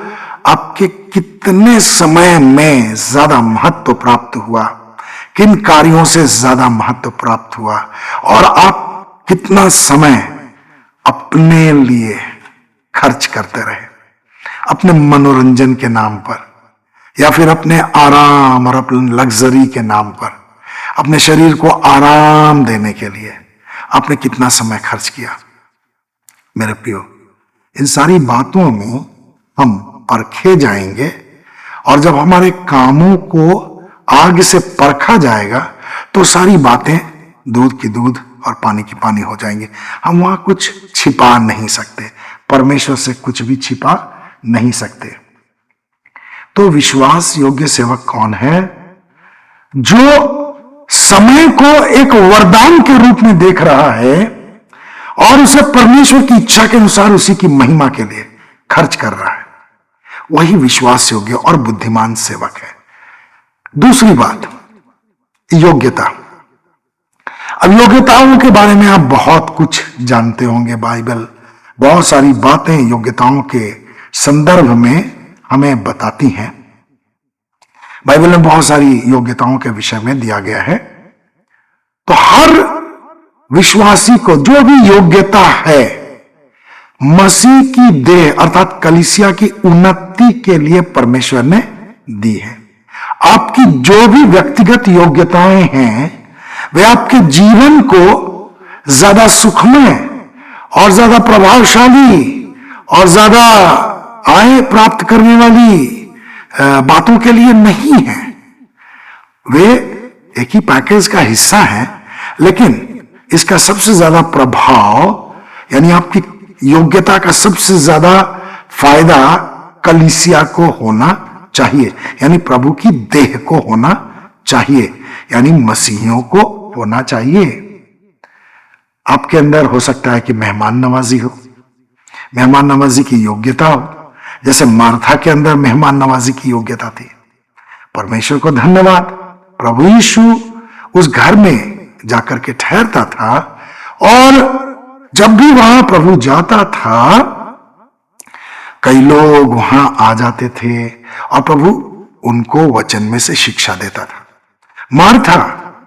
आपके कितने समय में ज्यादा महत्व प्राप्त हुआ, किन कार्यों से ज्यादा महत्व प्राप्त हुआ, और आप कितना समय अपने लिए खर्च करते रहे, अपने मनोरंजन के नाम पर, या फिर अपने आराम और अपने लग्जरी के नाम पर, अपने शरीर को आराम देने के लिए आपने कितना समय खर्च किया। मेरे प्रियो, इन सारी बातों में हम परखे जाएंगे, और जब हमारे कामों को आग से परखा जाएगा तो सारी बातें दूध की दूध और पानी की पानी हो जाएंगे। हम वहां कुछ छिपा नहीं सकते, परमेश्वर से कुछ भी छिपा नहीं सकते। तो विश्वास योग्य सेवक कौन है? जो समय को एक वरदान के रूप में देख रहा है और उसे परमेश्वर की इच्छा के अनुसार उसी की महिमा के लिए खर्च कर रहा है, वही विश्वास योग्य और बुद्धिमान सेवक है। दूसरी बात, योग्यता। अब योग्यताओं के बारे में आप बहुत कुछ जानते होंगे। बाइबल बहुत सारी बातें योग्यताओं के संदर्भ में हमें बताती हैं। बाइबल में बहुत सारी योग्यताओं के विषय में दिया गया है। तो हर विश्वासी को जो भी योग्यता है, मसीह की देह अर्थात कलीसिया की उन्नति के लिए परमेश्वर ने दी है। आपकी जो भी व्यक्तिगत योग्यताएं हैं, वे आपके जीवन को ज्यादा सुखमय और ज्यादा प्रभावशाली और ज्यादा आय प्राप्त करने वाली बातों के लिए नहीं है। वे एक ही पैकेज का हिस्सा है, लेकिन इसका सबसे ज्यादा प्रभाव यानी आपकी योग्यता का सबसे ज्यादा फायदा कलीसिया को होना चाहिए, यानी प्रभु की देह को होना चाहिए, यानी मसीहियों को होना चाहिए। आपके अंदर हो सकता है कि मेहमान नवाजी हो, मेहमान नवाजी की योग्यता हो, जैसे मार्था के अंदर मेहमान नवाजी की योग्यता थी। परमेश्वर को धन्यवाद, प्रभु यीशु उस घर में जाकर के ठहरता था, और जब भी वहां प्रभु जाता था कई लोग वहां आ जाते थे और प्रभु उनको वचन में से शिक्षा देता था। मार्था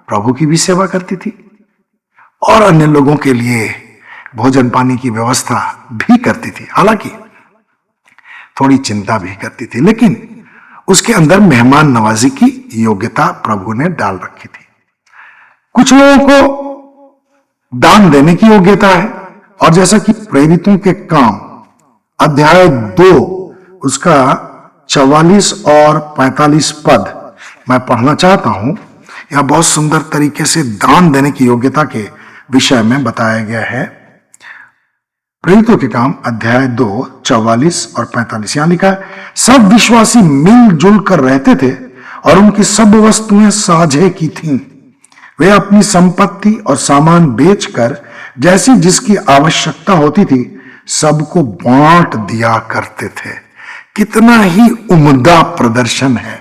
प्रभु की भी सेवा करती थी और अन्य लोगों के लिए भोजन पानी की व्यवस्था भी करती थी, हालांकि थोड़ी चिंता भी करती थी, लेकिन उसके अंदर मेहमान नवाजी की योग्यता प्रभु ने डाल रखी थी। कुछ लोगों को दान देने की योग्यता है, और जैसा कि प्रेरितों के काम अध्याय 2 उसका 44 और 45 पद मैं पढ़ना चाहता हूं। यह बहुत सुंदर तरीके से दान देने की योग्यता के विषय में बताया गया है। प्रेरितों के काम अध्याय 2 44 और 45 यहां लिखा है, सब विश्वासी मिलजुल कर रहते थे और उनकी सब वस्तुएं साझे की थीं। वे अपनी संपत्ति और सामान बेचकर जैसी जिसकी आवश्यकता होती थी सबको बांट दिया करते थे। कितना ही उम्दा प्रदर्शन है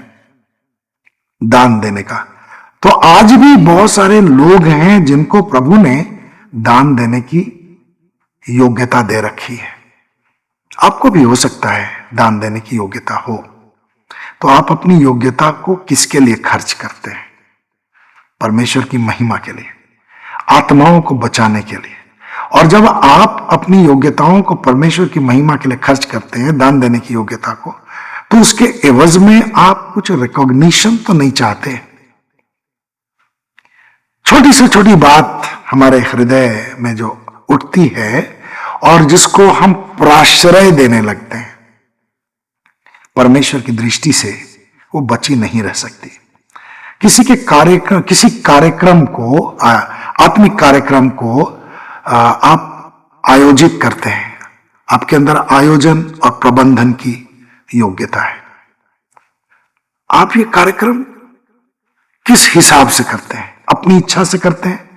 दान देने का। तो आज भी बहुत सारे लोग हैं जिनको प्रभु ने दान देने की योग्यता दे रखी है। आपको भी हो सकता है दान देने की योग्यता हो, तो आप अपनी योग्यता को किसके लिए खर्च करते हैं? परमेश्वर की महिमा के लिए, आत्माओं को बचाने के लिए। और जब आप अपनी योग्यताओं को परमेश्वर की महिमा के लिए खर्च करते हैं, दान देने की योग्यता को, तो उसके एवज में आप कुछ रिकॉग्निशन तो नहीं चाहते। छोटी से छोटी बात हमारे हृदय में जो उठती है और जिसको हम प्राश्रय देने लगते हैं, परमेश्वर की दृष्टि से वो बची नहीं रह सकती। किसी कार्यक्रम को, आत्मिक कार्यक्रम को आप आयोजित करते हैं, आपके अंदर आयोजन और प्रबंधन की योग्यता है। आप ये कार्यक्रम किस हिसाब से करते हैं? अपनी इच्छा से करते हैं,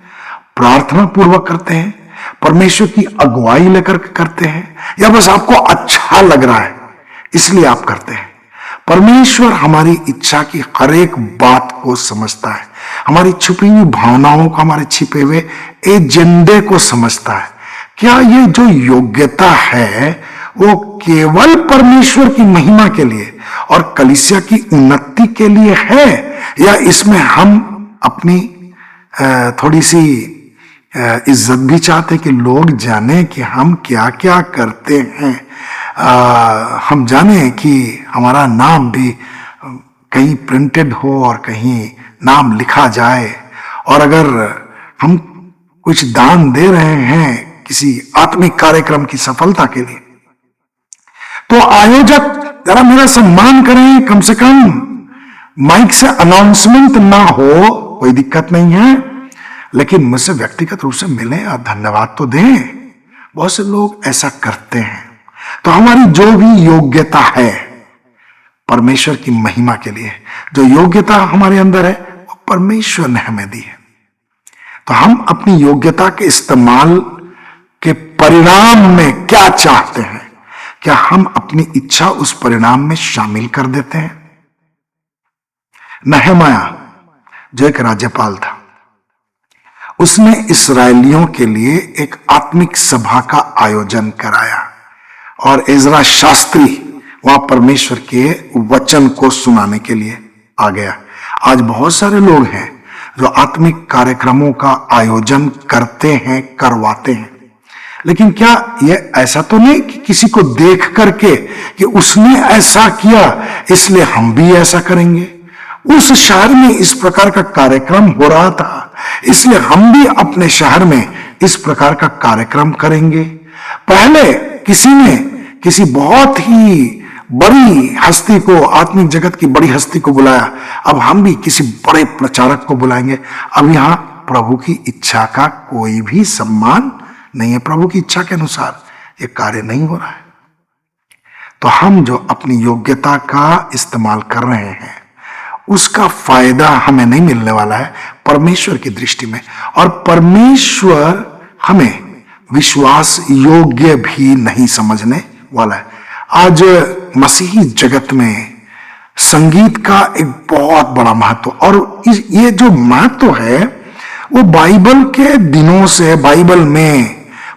प्रार्थना पूर्वक करते हैं, परमेश्वर की अगुवाई लेकर करते हैं, या बस आपको अच्छा लग रहा है इसलिए आप करते हैं? परमेश्वर हमारी इच्छा की हर एक बात को समझता है, हमारी छुपी हुई भावनाओं को, हमारे छिपे हुए एजेंडे को समझता है। क्या ये जो योग्यता है वो केवल परमेश्वर की महिमा के लिए और कलीसिया की उन्नति के लिए है, या इसमें हम अपनी थोड़ी सी इज्जत भी चाहते कि लोग जाने कि हम क्या क्या करते हैं, हम जाने कि हमारा नाम भी कहीं प्रिंटेड हो और कहीं नाम लिखा जाए, और अगर हम कुछ दान दे रहे हैं किसी आत्मिक कार्यक्रम की सफलता के लिए, तो आयोजक जरा मेरा सम्मान करें, कम से कम माइक से अनाउंसमेंट ना हो, कोई दिक्कत नहीं है, लेकिन मुझसे व्यक्तिगत रूप से मिलें और धन्यवाद तो दें। बहुत से लोग ऐसा करते हैं। तो हमारी जो भी योग्यता है परमेश्वर की महिमा के लिए, जो योग्यता हमारे अंदर है वो परमेश्वर ने हमें दी है। तो हम अपनी योग्यता के इस्तेमाल के परिणाम में क्या चाहते हैं, क्या हम अपनी इच्छा उस परिणाम में शामिल कर देते हैं? नहमाया जो एक राज्यपाल था, उसने इस्राएलियों के लिए एक आत्मिक सभा का आयोजन कराया और एजरा शास्त्री वहां परमेश्वर के वचन को सुनाने के लिए आ गया। आज बहुत सारे लोग हैं जो आत्मिक कार्यक्रमों का आयोजन करते हैं, करवाते हैं, लेकिन क्या यह ऐसा तो नहीं कि किसी को देख करके कि उसने ऐसा किया इसलिए हम भी ऐसा करेंगे, उस शहर में इस प्रकार का कार्यक्रम हो रहा था इसलिए हम भी अपने शहर में इस प्रकार का कार्यक्रम करेंगे। पहले किसी ने किसी बहुत ही बड़ी हस्ती को, आत्मिक जगत की बड़ी हस्ती को बुलाया, अब हम भी किसी बड़े प्रचारक को बुलाएंगे। अब यहां प्रभु की इच्छा का कोई भी सम्मान नहीं है, प्रभु की इच्छा के अनुसार यह कार्य नहीं हो रहा है। तो हम जो अपनी योग्यता का इस्तेमाल कर रहे हैं उसका फायदा हमें नहीं मिलने वाला है परमेश्वर की दृष्टि में, और परमेश्वर हमें विश्वास योग्य भी नहीं समझने वाला है। आज मसीही जगत में संगीत का एक बहुत बड़ा महत्व, और ये जो महत्व है वो बाइबल के दिनों से बाइबल में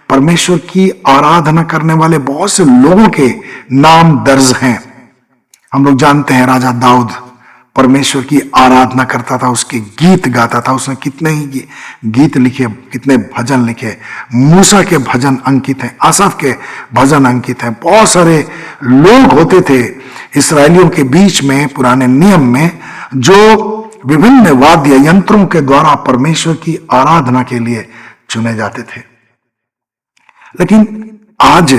परमेश्वर की आराधना करने वाले बहुत से लोगों के नाम दर्ज हैं। हम लोग जानते हैं राजा दाऊद परमेश्वर की आराधना करता था, उसके गीत गाता था, उसने कितने ही गीत लिखे, कितने भजन लिखे। मूसा के भजन अंकित हैं, आसाफ के भजन अंकित हैं। बहुत सारे लोग होते थे इस्राएलियों के बीच में पुराने नियम में जो विभिन्न वाद्य यंत्रों के द्वारा परमेश्वर की आराधना के लिए चुने जाते थे। लेकिन आज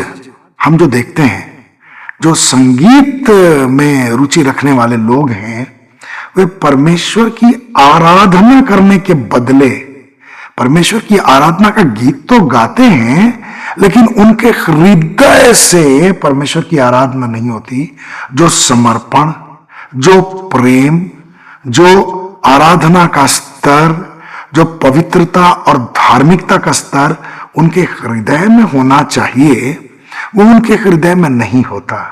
हम जो देखते हैं, जो संगीत में रुचि रखने वाले लोग हैं, वे परमेश्वर की आराधना करने के बदले परमेश्वर की आराधना का गीत तो गाते हैं, लेकिन उनके हृदय से परमेश्वर की आराधना नहीं होती। जो समर्पण, जो प्रेम, जो आराधना का स्तर, जो पवित्रता और धार्मिकता का स्तर उनके हृदय में होना चाहिए, वो उनके हृदय में नहीं होता।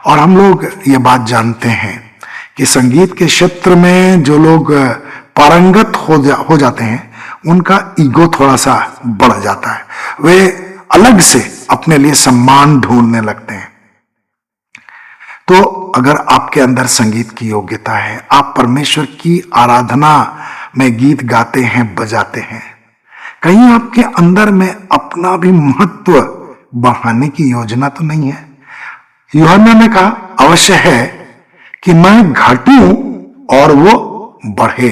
और हम लोग ये बात जानते हैं कि संगीत के क्षेत्र में जो लोग पारंगत हो जाते हैं उनका ईगो थोड़ा सा बढ़ जाता है, वे अलग से अपने लिए सम्मान ढूंढने लगते हैं। तो अगर आपके अंदर संगीत की योग्यता है, आप परमेश्वर की आराधना में गीत गाते हैं, बजाते हैं, कहीं आपके अंदर में अपना भी महत्व बढ़ाने की योजना तो नहीं है? यूहन्ना ने कहा अवश्य है कि मैं घटूं और वो बढ़े।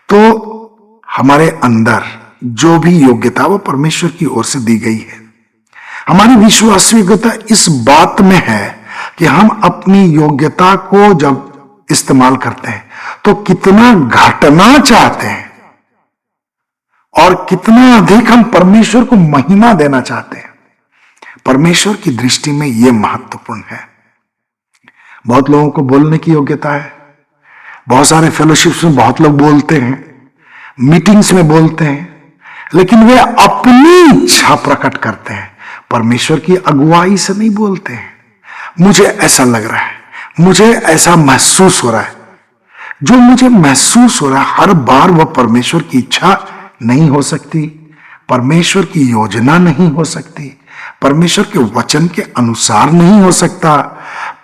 तो हमारे अंदर जो भी योग्यता वो परमेश्वर की ओर से दी गई है। हमारी विश्वास योग्यता इस बात में है कि हम अपनी योग्यता को जब इस्तेमाल करते हैं तो कितना घटना चाहते हैं और कितना अधिक हम परमेश्वर को महिमा देना चाहते हैं। परमेश्वर की दृष्टि में यह महत्वपूर्ण है। बहुत लोगों को बोलने की योग्यता है, बहुत सारे फेलोशिप्स में बहुत लोग बोलते हैं, मीटिंग्स में बोलते हैं, लेकिन वे अपनी इच्छा प्रकट करते हैं, परमेश्वर की अगुवाई से नहीं बोलते हैं। मुझे ऐसा लग रहा है, मुझे ऐसा महसूस हो रहा है। जो मुझे महसूस हो रहा है हर बार वह परमेश्वर की इच्छा नहीं हो सकती। परमेश्वर की योजना नहीं हो सकती, परमेश्वर के वचन के अनुसार नहीं हो सकता,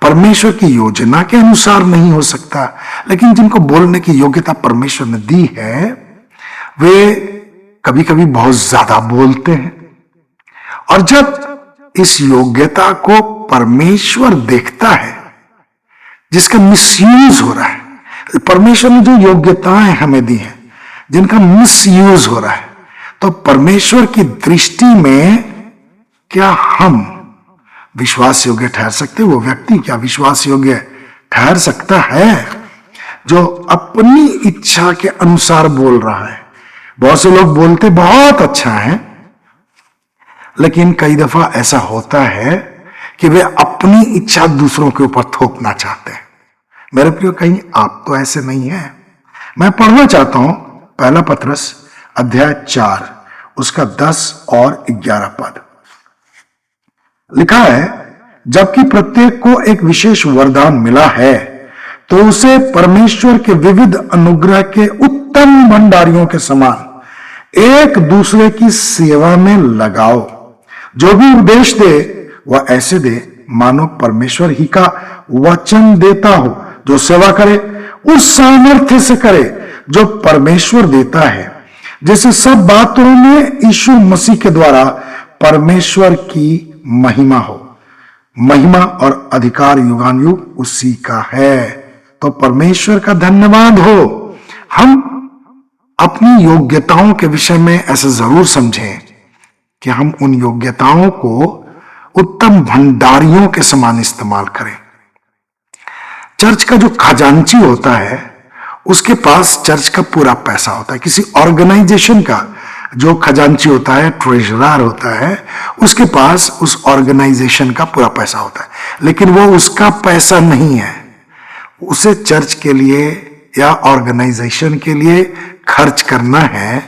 परमेश्वर की योजना के अनुसार नहीं हो सकता। लेकिन जिनको बोलने की योग्यता परमेश्वर ने दी है, वे कभी कभी बहुत ज्यादा बोलते हैं। और जब इस योग्यता को परमेश्वर देखता है जिसका मिसयूज हो रहा है, परमेश्वर ने जो योग्यताएं हमें दी हैं जिनका मिसयूज हो रहा है, तो परमेश्वर की दृष्टि में क्या हम विश्वास योग्य ठहर सकते? वो व्यक्ति क्या विश्वास योग्य ठहर सकता है जो अपनी इच्छा के अनुसार बोल रहा है? बहुत से लोग बोलते बहुत अच्छा है, लेकिन कई दफा ऐसा होता है कि वे अपनी इच्छा दूसरों के ऊपर थोपना चाहते हैं। मेरे प्रियो, कहीं आप तो ऐसे नहीं है। मैं पढ़ना चाहता हूं पहला पत्रस अध्याय 4 उसका 10 और 11 पद। लिखा है, जबकि प्रत्येक को एक विशेष वरदान मिला है, तो उसे परमेश्वर के विविध अनुग्रह के उत्तम भंडारियों के समान एक दूसरे की सेवा में लगाओ। जो भी उपदेश दे वह ऐसे दे मानो परमेश्वर ही का वचन देता हो। जो सेवा करे उस सामर्थ्य से करे जो परमेश्वर देता है, जैसे सब बातों में यीशु मसीह के द्वारा परमेश्वर की महिमा हो। महिमा और अधिकार युगानुयुग उसी का है। तो परमेश्वर का धन्यवाद हो। हम अपनी योग्यताओं के विषय में ऐसे जरूर समझें कि हम उन योग्यताओं को उत्तम भंडारियों के समान इस्तेमाल करें। चर्च का जो खजांची होता है उसके पास चर्च का पूरा पैसा होता है। किसी ऑर्गेनाइजेशन का जो खजांची होता है, ट्रेजरर होता है, उसके पास उस ऑर्गेनाइजेशन का पूरा पैसा होता है, लेकिन वो उसका पैसा नहीं है। उसे चर्च के लिए या ऑर्गेनाइजेशन के लिए खर्च करना है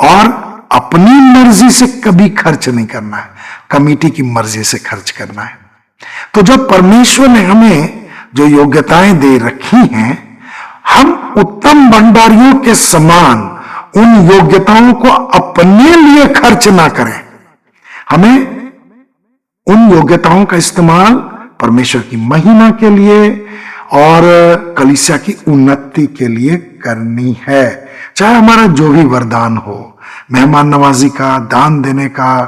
और अपनी मर्जी से कभी खर्च नहीं करना है, कमेटी की मर्जी से खर्च करना है। तो जब परमेश्वर ने हमें जो योग्यताएं दे रखी हैं, हम उत्तम भंडारियों के समान उन योग्यताओं को अपने लिए खर्च ना करें। हमें उन योग्यताओं का इस्तेमाल परमेश्वर की महिमा के लिए और कलीसिया की उन्नति के लिए करनी है। चाहे हमारा जो भी वरदान हो, मेहमान नवाजी का, दान देने का,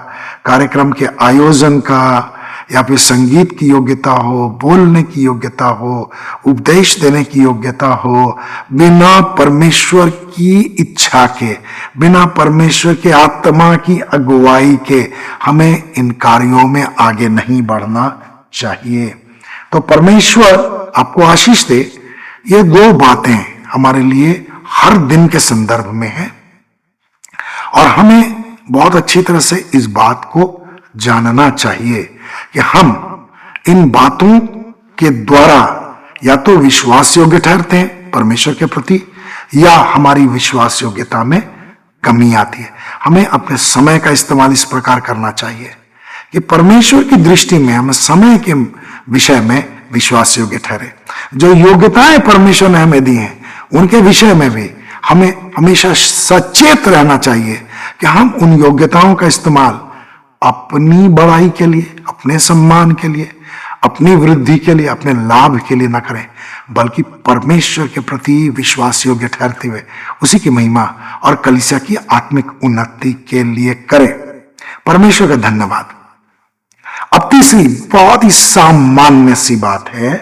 कार्यक्रम के आयोजन का, या फिर संगीत की योग्यता हो, बोलने की योग्यता हो, उपदेश देने की योग्यता हो, बिना परमेश्वर की इच्छा के, बिना परमेश्वर के आत्मा की अगुवाई के हमें इन कार्यों में आगे नहीं बढ़ना चाहिए। तो परमेश्वर आपको आशीष दे। ये दो बातें हमारे लिए हर दिन के संदर्भ में है और हमें बहुत अच्छी तरह से इस बात को जानना चाहिए कि हम इन बातों के द्वारा या तो विश्वास योग्य ठहरते हैं परमेश्वर के प्रति, या हमारी विश्वास योग्यता में कमी आती है। हमें अपने समय का इस्तेमाल इस प्रकार करना चाहिए कि परमेश्वर की दृष्टि में हम समय के विषय में विश्वास योग्य ठहरे। जो योग्यताएं परमेश्वर ने हमें दी हैं उनके विषय में भी हमें हमेशा सचेत रहना चाहिए कि हम उन योग्यताओं का इस्तेमाल अपनी बड़ाई के लिए, अपने सम्मान के लिए, अपनी वृद्धि के लिए, अपने लाभ के लिए न करें, बल्कि परमेश्वर के प्रति विश्वास योग्य ठहरते हुए उसी की महिमा और कलीसिया की आत्मिक उन्नति के लिए करें। परमेश्वर का धन्यवाद। अब तीसरी बहुत ही सामान्य सी बात है,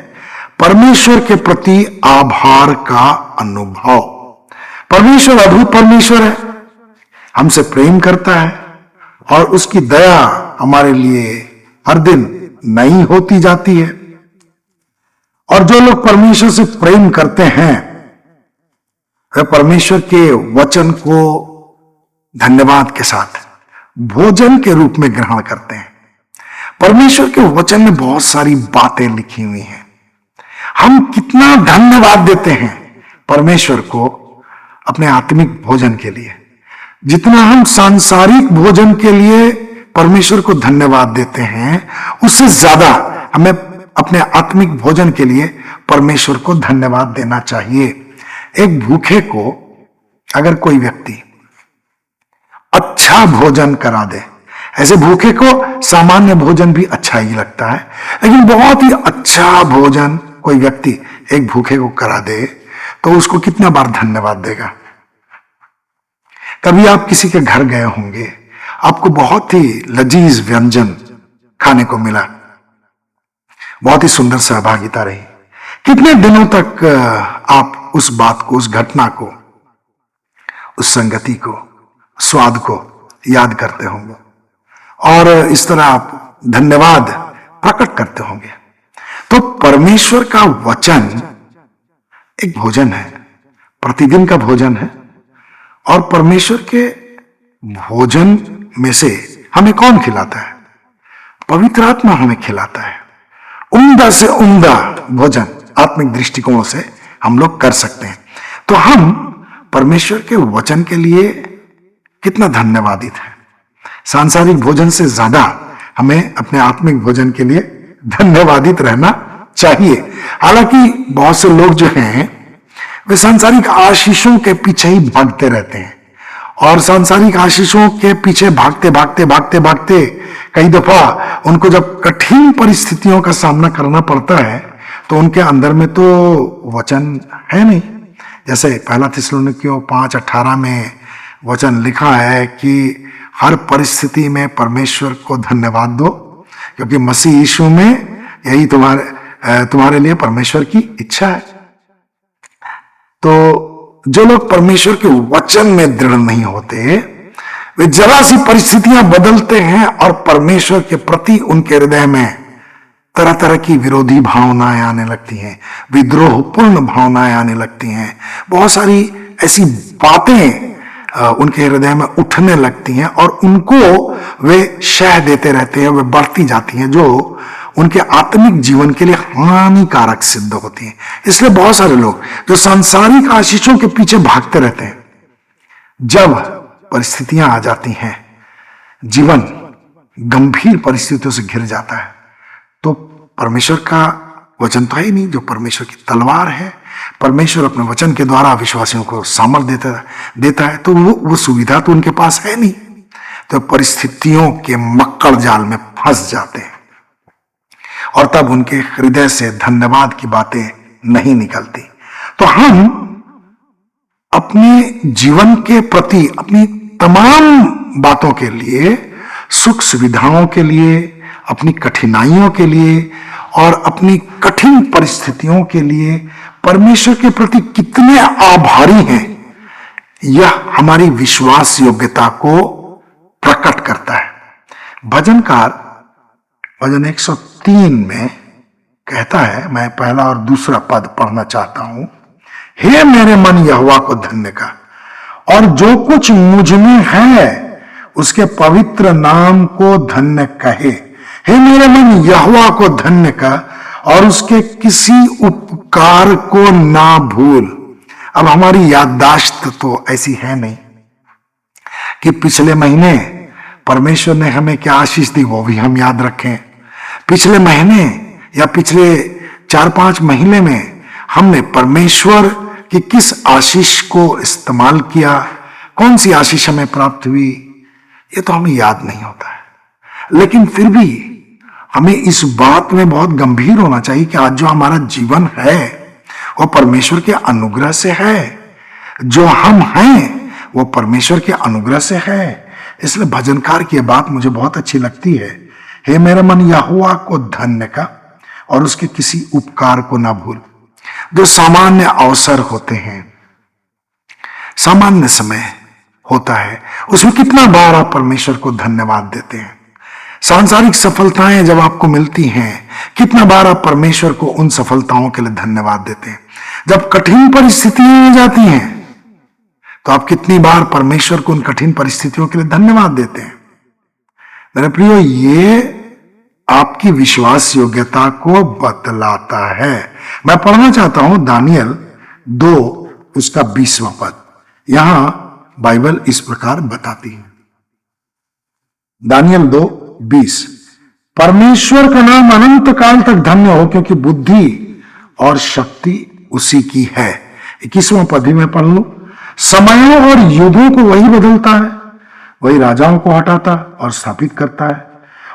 परमेश्वर के प्रति आभार का अनुभव। परमेश्वर अद्भुत परमेश्वर है, हमसे प्रेम करता है और उसकी दया हमारे लिए हर दिन नई होती जाती है। और जो लोग परमेश्वर से प्रेम करते हैं वे परमेश्वर के वचन को धन्यवाद के साथ भोजन के रूप में ग्रहण करते हैं। परमेश्वर के वचन में बहुत सारी बातें लिखी हुई हैं। हम कितना धन्यवाद देते हैं परमेश्वर को अपने आत्मिक भोजन के लिए, जितना हम सांसारिक भोजन के लिए परमेश्वर को धन्यवाद देते हैं, उससे ज्यादा हमें अपने आत्मिक भोजन के लिए परमेश्वर को धन्यवाद देना चाहिए। एक भूखे को अगर कोई व्यक्ति अच्छा अच्छा भोजन करा दे। ऐसे भूखे को सामान्य भोजन भी अच्छा ही लगता है, लेकिन बहुत ही अच्छा भोजन कोई व्यक्ति एक भूखे को करा दे तो उसको कितना बार धन्यवाद देगा। कभी आप किसी के घर गए होंगे, आपको बहुत ही लजीज व्यंजन खाने को मिला, बहुत ही सुंदर सहभागिता रही। कितने दिनों तक आप उस बात को, उस घटना को, उस संगति को, स्वाद को याद करते होंगे और इस तरह आप धन्यवाद प्रकट करते होंगे। तो परमेश्वर का वचन एक भोजन है, प्रतिदिन का भोजन है। और परमेश्वर के भोजन में से हमें कौन खिलाता है? पवित्र आत्मा हमें खिलाता है। उम्दा से उम्दा भोजन आत्मिक दृष्टिकोण से हम लोग कर सकते हैं। तो हम परमेश्वर के वचन के लिए कितना धन्यवादित है। सांसारिक भोजन से ज्यादा हमें अपने आत्मिक भोजन के लिए धन्यवादित रहना चाहिए। हालांकि बहुत से लोग जो हैं वे सांसारिक आशीषों के पीछे ही भागते रहते हैं और सांसारिक आशीषों के पीछे भागते भागते भागते भागते कई दफा उनको जब कठिन परिस्थितियों का सामना करना पड़ता है तो उनके अंदर में तो वचन है नहीं। जैसे पहला थिस्सलुनीकियों 5:18 में वचन लिखा है कि हर परिस्थिति में परमेश्वर को धन्यवाद दो, क्योंकि मसीह यीशु में यही तुम्हारे लिए परमेश्वर की इच्छा है। तो जो लोग परमेश्वर के वचन में दृढ़ नहीं होते, वे जरा सी परिस्थितियां बदलते हैं और परमेश्वर के प्रति उनके हृदय में तरह तरह की विरोधी भावनाएं आने लगती हैं, विद्रोहपूर्ण भावनाएं आने लगती हैं। बहुत सारी ऐसी बातें उनके हृदय में उठने लगती हैं और उनको वे शह देते रहते हैं, वे बढ़ती जाती हैं, जो उनके आत्मिक जीवन के लिए हानिकारक सिद्ध होती हैं। इसलिए बहुत सारे लोग जो सांसारिक आशीषों के पीछे भागते रहते हैं, जब परिस्थितियां आ जाती हैं, जीवन गंभीर परिस्थितियों से घिर जाता है, तो परमेश्वर का वचन तो है नहीं जो परमेश्वर की तलवार है। परमेश्वर अपने वचन के द्वारा विश्वासियों को सामर्थ्य देता है, तो वो सुविधा तो उनके पास है नहीं, तो परिस्थितियों के मक्कड़ जाल में फंस जाते हैं और तब उनके हृदय से धन्यवाद की बातें नहीं निकलती। तो हम अपने जीवन के प्रति, अपनी तमाम बातों के लिए, सुख सुविधाओं के लिए, अपनी कठिनाइयों के लिए और अपनी कठिन परिस्थितियों के लिए परमेश्वर के प्रति कितने आभारी हैं, यह हमारी विश्वास योग्यता को प्रकट करता है। भजनकार भजन 103 में कहता है, मैं पहला और दूसरा पद पढ़ना चाहता हूं। हे मेरे मन यहोवा को धन्य का, और जो कुछ मुझ में है उसके पवित्र नाम को धन्य कहे। हे मेरे मन यहोवा को धन्य का और उसके किसी उपकार को ना भूल। अब हमारी याददाश्त तो ऐसी है नहीं कि पिछले महीने परमेश्वर ने हमें क्या आशीष दी वो भी हम याद रखें। पिछले महीने या पिछले 4-5 महीने में हमने परमेश्वर की किस आशीष को इस्तेमाल किया, कौन सी आशीष हमें प्राप्त हुई, ये तो हमें याद नहीं होता है। लेकिन फिर भी हमें इस बात में बहुत गंभीर होना चाहिए कि आज जो हमारा जीवन है वो परमेश्वर के अनुग्रह से है, जो हम हैं वो परमेश्वर के अनुग्रह से है। इसलिए भजनकार की बात मुझे बहुत अच्छी लगती है। हे मेरा मन यहोवा को धन्य का और उसके किसी उपकार को ना भूल। जो सामान्य अवसर होते हैं, सामान्य समय होता है, उसमें कितना बार आप परमेश्वर को धन्यवाद देते हैं। सांसारिक सफलताएं जब आपको मिलती हैं, कितना बार आप परमेश्वर को उन सफलताओं के लिए धन्यवाद देते हैं। जब कठिन परिस्थितियां आ जाती हैं तो आप कितनी बार परमेश्वर को उन कठिन परिस्थितियों के लिए धन्यवाद देते हैं। मेरे प्रियो, ये आपकी विश्वास योग्यता को बतलाता है। मैं पढ़ना चाहता हूं दानियल 2 उसका 20वां पद। यहां बाइबल इस प्रकार बताती है, दानियल 2:20, परमेश्वर का नाम अनंत काल तक धन्य हो, क्योंकि बुद्धि और शक्ति उसी की है। 21वां पद ही मैं पढ़ लूं, समयों और युगों को वही बदलता है, वही राजाओं को हटाता और स्थापित करता है,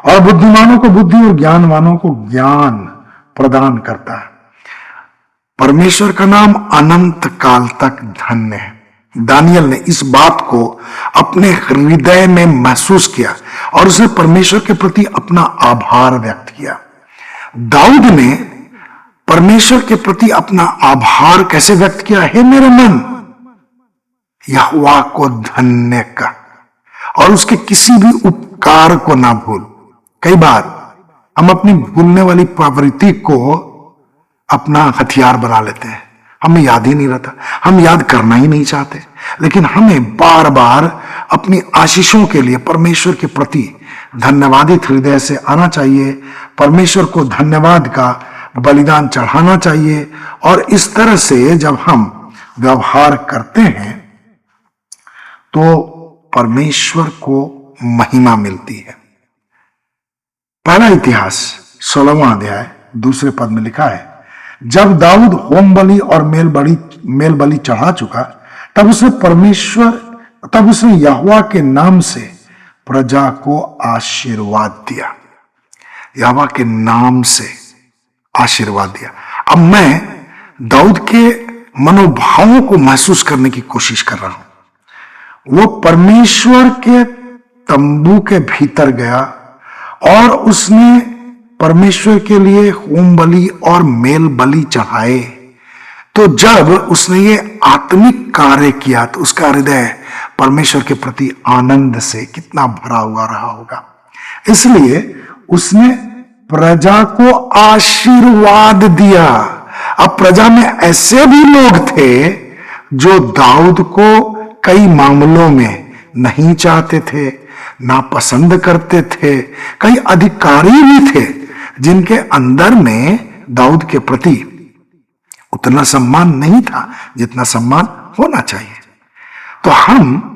और बुद्धिमानों को बुद्धि और ज्ञानवानों को ज्ञान प्रदान करता है। परमेश्वर का नाम अनंत काल तक धन्य है। दानियल ने इस बात को अपने हृदय में महसूस किया और उसने परमेश्वर के प्रति अपना आभार व्यक्त किया। दाऊद ने परमेश्वर के प्रति अपना आभार कैसे व्यक्त किया? हे मेरे मन, यहोवा को धन्य कर और उसके किसी भी उपकार को ना भूल। कई बार हम अपनी भूलने वाली प्रवृत्ति को अपना हथियार बना लेते हैं, हमें याद ही नहीं रहता, हम याद करना ही नहीं चाहते, लेकिन हमें बार बार अपनी आशीषों के लिए परमेश्वर के प्रति धन्यवादित हृदय से आना चाहिए, परमेश्वर को धन्यवाद का बलिदान चढ़ाना चाहिए। और इस तरह से जब हम व्यवहार करते हैं तो परमेश्वर को महिमा मिलती है। पहला इतिहास 16वां अध्याय 2 पद में लिखा है, जब दाऊद होम बलि और मेल बलि चढ़ा चुका, तब उसने यहोवा के नाम से प्रजा को आशीर्वाद दिया। यहोवा के नाम से आशीर्वाद दिया। अब मैं दाऊद के मनोभावों को महसूस करने की कोशिश कर रहा हूं। वो परमेश्वर के तंबू के भीतर गया और उसने परमेश्वर के लिए होम बलि और मेल बलि चढ़ाए। तो जब उसने ये आत्मिक कार्य किया तो उसका हृदय परमेश्वर के प्रति आनंद से कितना भरा हुआ रहा होगा। इसलिए उसने प्रजा को आशीर्वाद दिया। अब प्रजा में ऐसे भी लोग थे जो दाऊद को कई मामलों में नहीं चाहते थे, ना पसंद करते थे। कई अधिकारी भी थे जिनके अंदर में दाऊद के प्रति उतना सम्मान नहीं था जितना सम्मान होना चाहिए। तो हम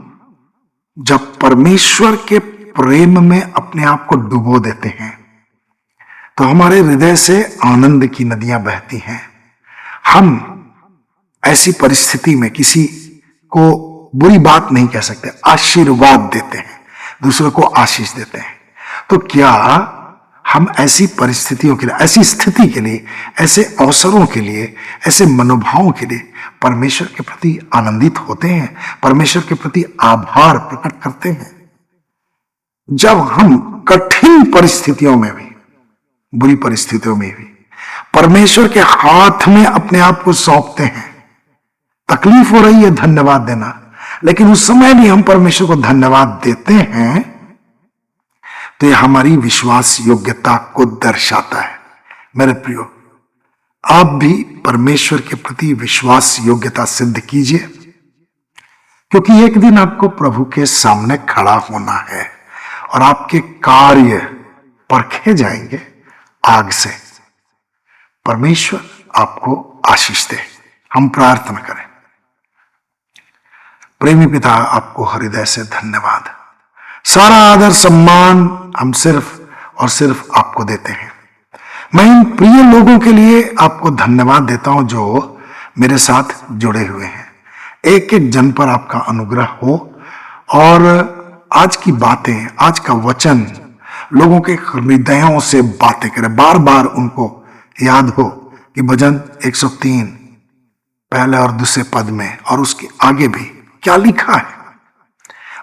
जब परमेश्वर के प्रेम में अपने आप को डुबो देते हैं तो हमारे हृदय से आनंद की नदियां बहती हैं। हम ऐसी परिस्थिति में किसी को बुरी बात नहीं कह सकते, आशीर्वाद देते हैं, दूसरों को आशीष देते हैं। तो क्या हम ऐसी परिस्थितियों के लिए, ऐसी स्थिति के लिए, ऐसे अवसरों के लिए, ऐसे मनोभावों के लिए परमेश्वर के प्रति आनंदित होते हैं, परमेश्वर के प्रति आभार प्रकट करते हैं? जब हम कठिन परिस्थितियों में भी, बुरी परिस्थितियों में भी परमेश्वर के हाथ में अपने आप को सौंपते हैं, तकलीफ हो रही है धन्यवाद देना, लेकिन उस समय भी हम परमेश्वर को धन्यवाद देते हैं, तो यह हमारी विश्वास योग्यता को दर्शाता है। मेरे प्रियो, आप भी परमेश्वर के प्रति विश्वास योग्यता सिद्ध कीजिए, क्योंकि एक दिन आपको प्रभु के सामने खड़ा होना है और आपके कार्य परखे जाएंगे आग से। परमेश्वर आपको आशीष दे। हम प्रार्थना करें। प्रेमी पिता, आपको हृदय से धन्यवाद। सारा आदर सम्मान हम सिर्फ और सिर्फ आपको देते हैं। मैं इन प्रिय लोगों के लिए आपको धन्यवाद देता हूं जो मेरे साथ जुड़े हुए हैं। एक एक जन पर आपका अनुग्रह हो और आज की बातें, आज का वचन लोगों के हृदयों से बातें करे। बार बार उनको याद हो कि भजन 103 पहले और दूसरे पद में और उसके आगे भी क्या लिखा है,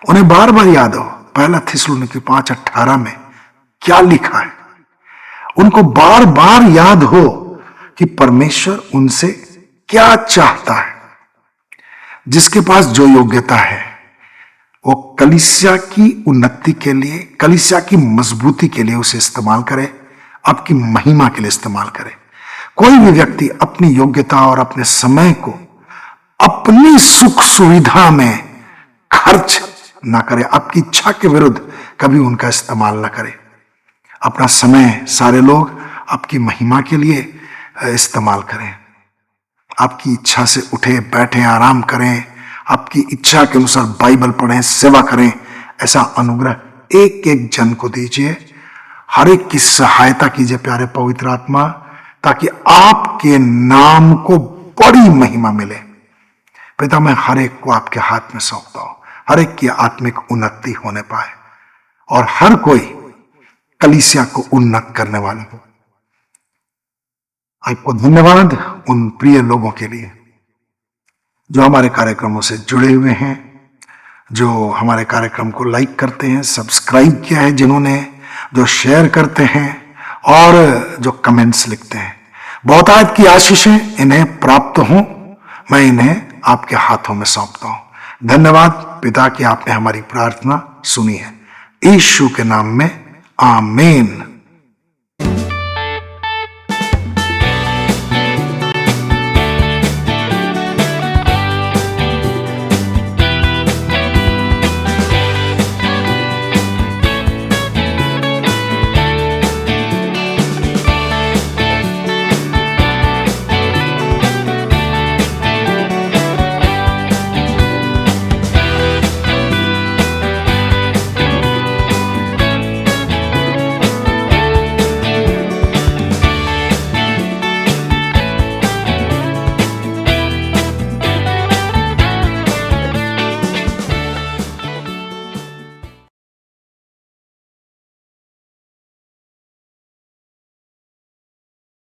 उन्हें बार बार याद हो। पहला थिस्सलुनीकी 5:18 में क्या लिखा है, उनको बार बार याद हो कि परमेश्वर उनसे क्या चाहता है। जिसके पास जो योग्यता है वो कलीसिया की उन्नति के लिए, कलीसिया की मजबूती के लिए उसे इस्तेमाल करे, आपकी महिमा के लिए इस्तेमाल करे। कोई भी व्यक्ति अपनी योग्यता और अपने समय को अपनी सुख सुविधा में खर्च ना करे, आपकी इच्छा के विरुद्ध कभी उनका इस्तेमाल ना करे। अपना समय सारे लोग आपकी महिमा के लिए इस्तेमाल करें। आपकी इच्छा से उठे बैठे आराम करें, आपकी इच्छा के अनुसार बाइबल पढ़ें, सेवा करें। ऐसा अनुग्रह एक एक जन को दीजिए। हर एक की सहायता कीजिए प्यारे पवित्र आत्मा, ताकि आपके नाम को बड़ी महिमा मिले। पिता, मैं हर एक को आपके हाथ में सौंपता हूं। हर एक की आत्मिक उन्नति होने पाए और हर कोई कलीसिया को उन्नत करने वाला हो। आपको धन्यवाद उन प्रिय लोगों के लिए जो हमारे कार्यक्रमों से जुड़े हुए हैं, जो हमारे कार्यक्रम को लाइक करते हैं, सब्सक्राइब किया है जिन्होंने, जो शेयर करते हैं और जो कमेंट्स लिखते हैं। बहुतायत की आशीषें इन्हें प्राप्त हों, मैं इन्हें आपके हाथों में सौंपता हूं। धन्यवाद पिता कि आपने हमारी प्रार्थना सुनी है। यीशु के नाम में आमीन।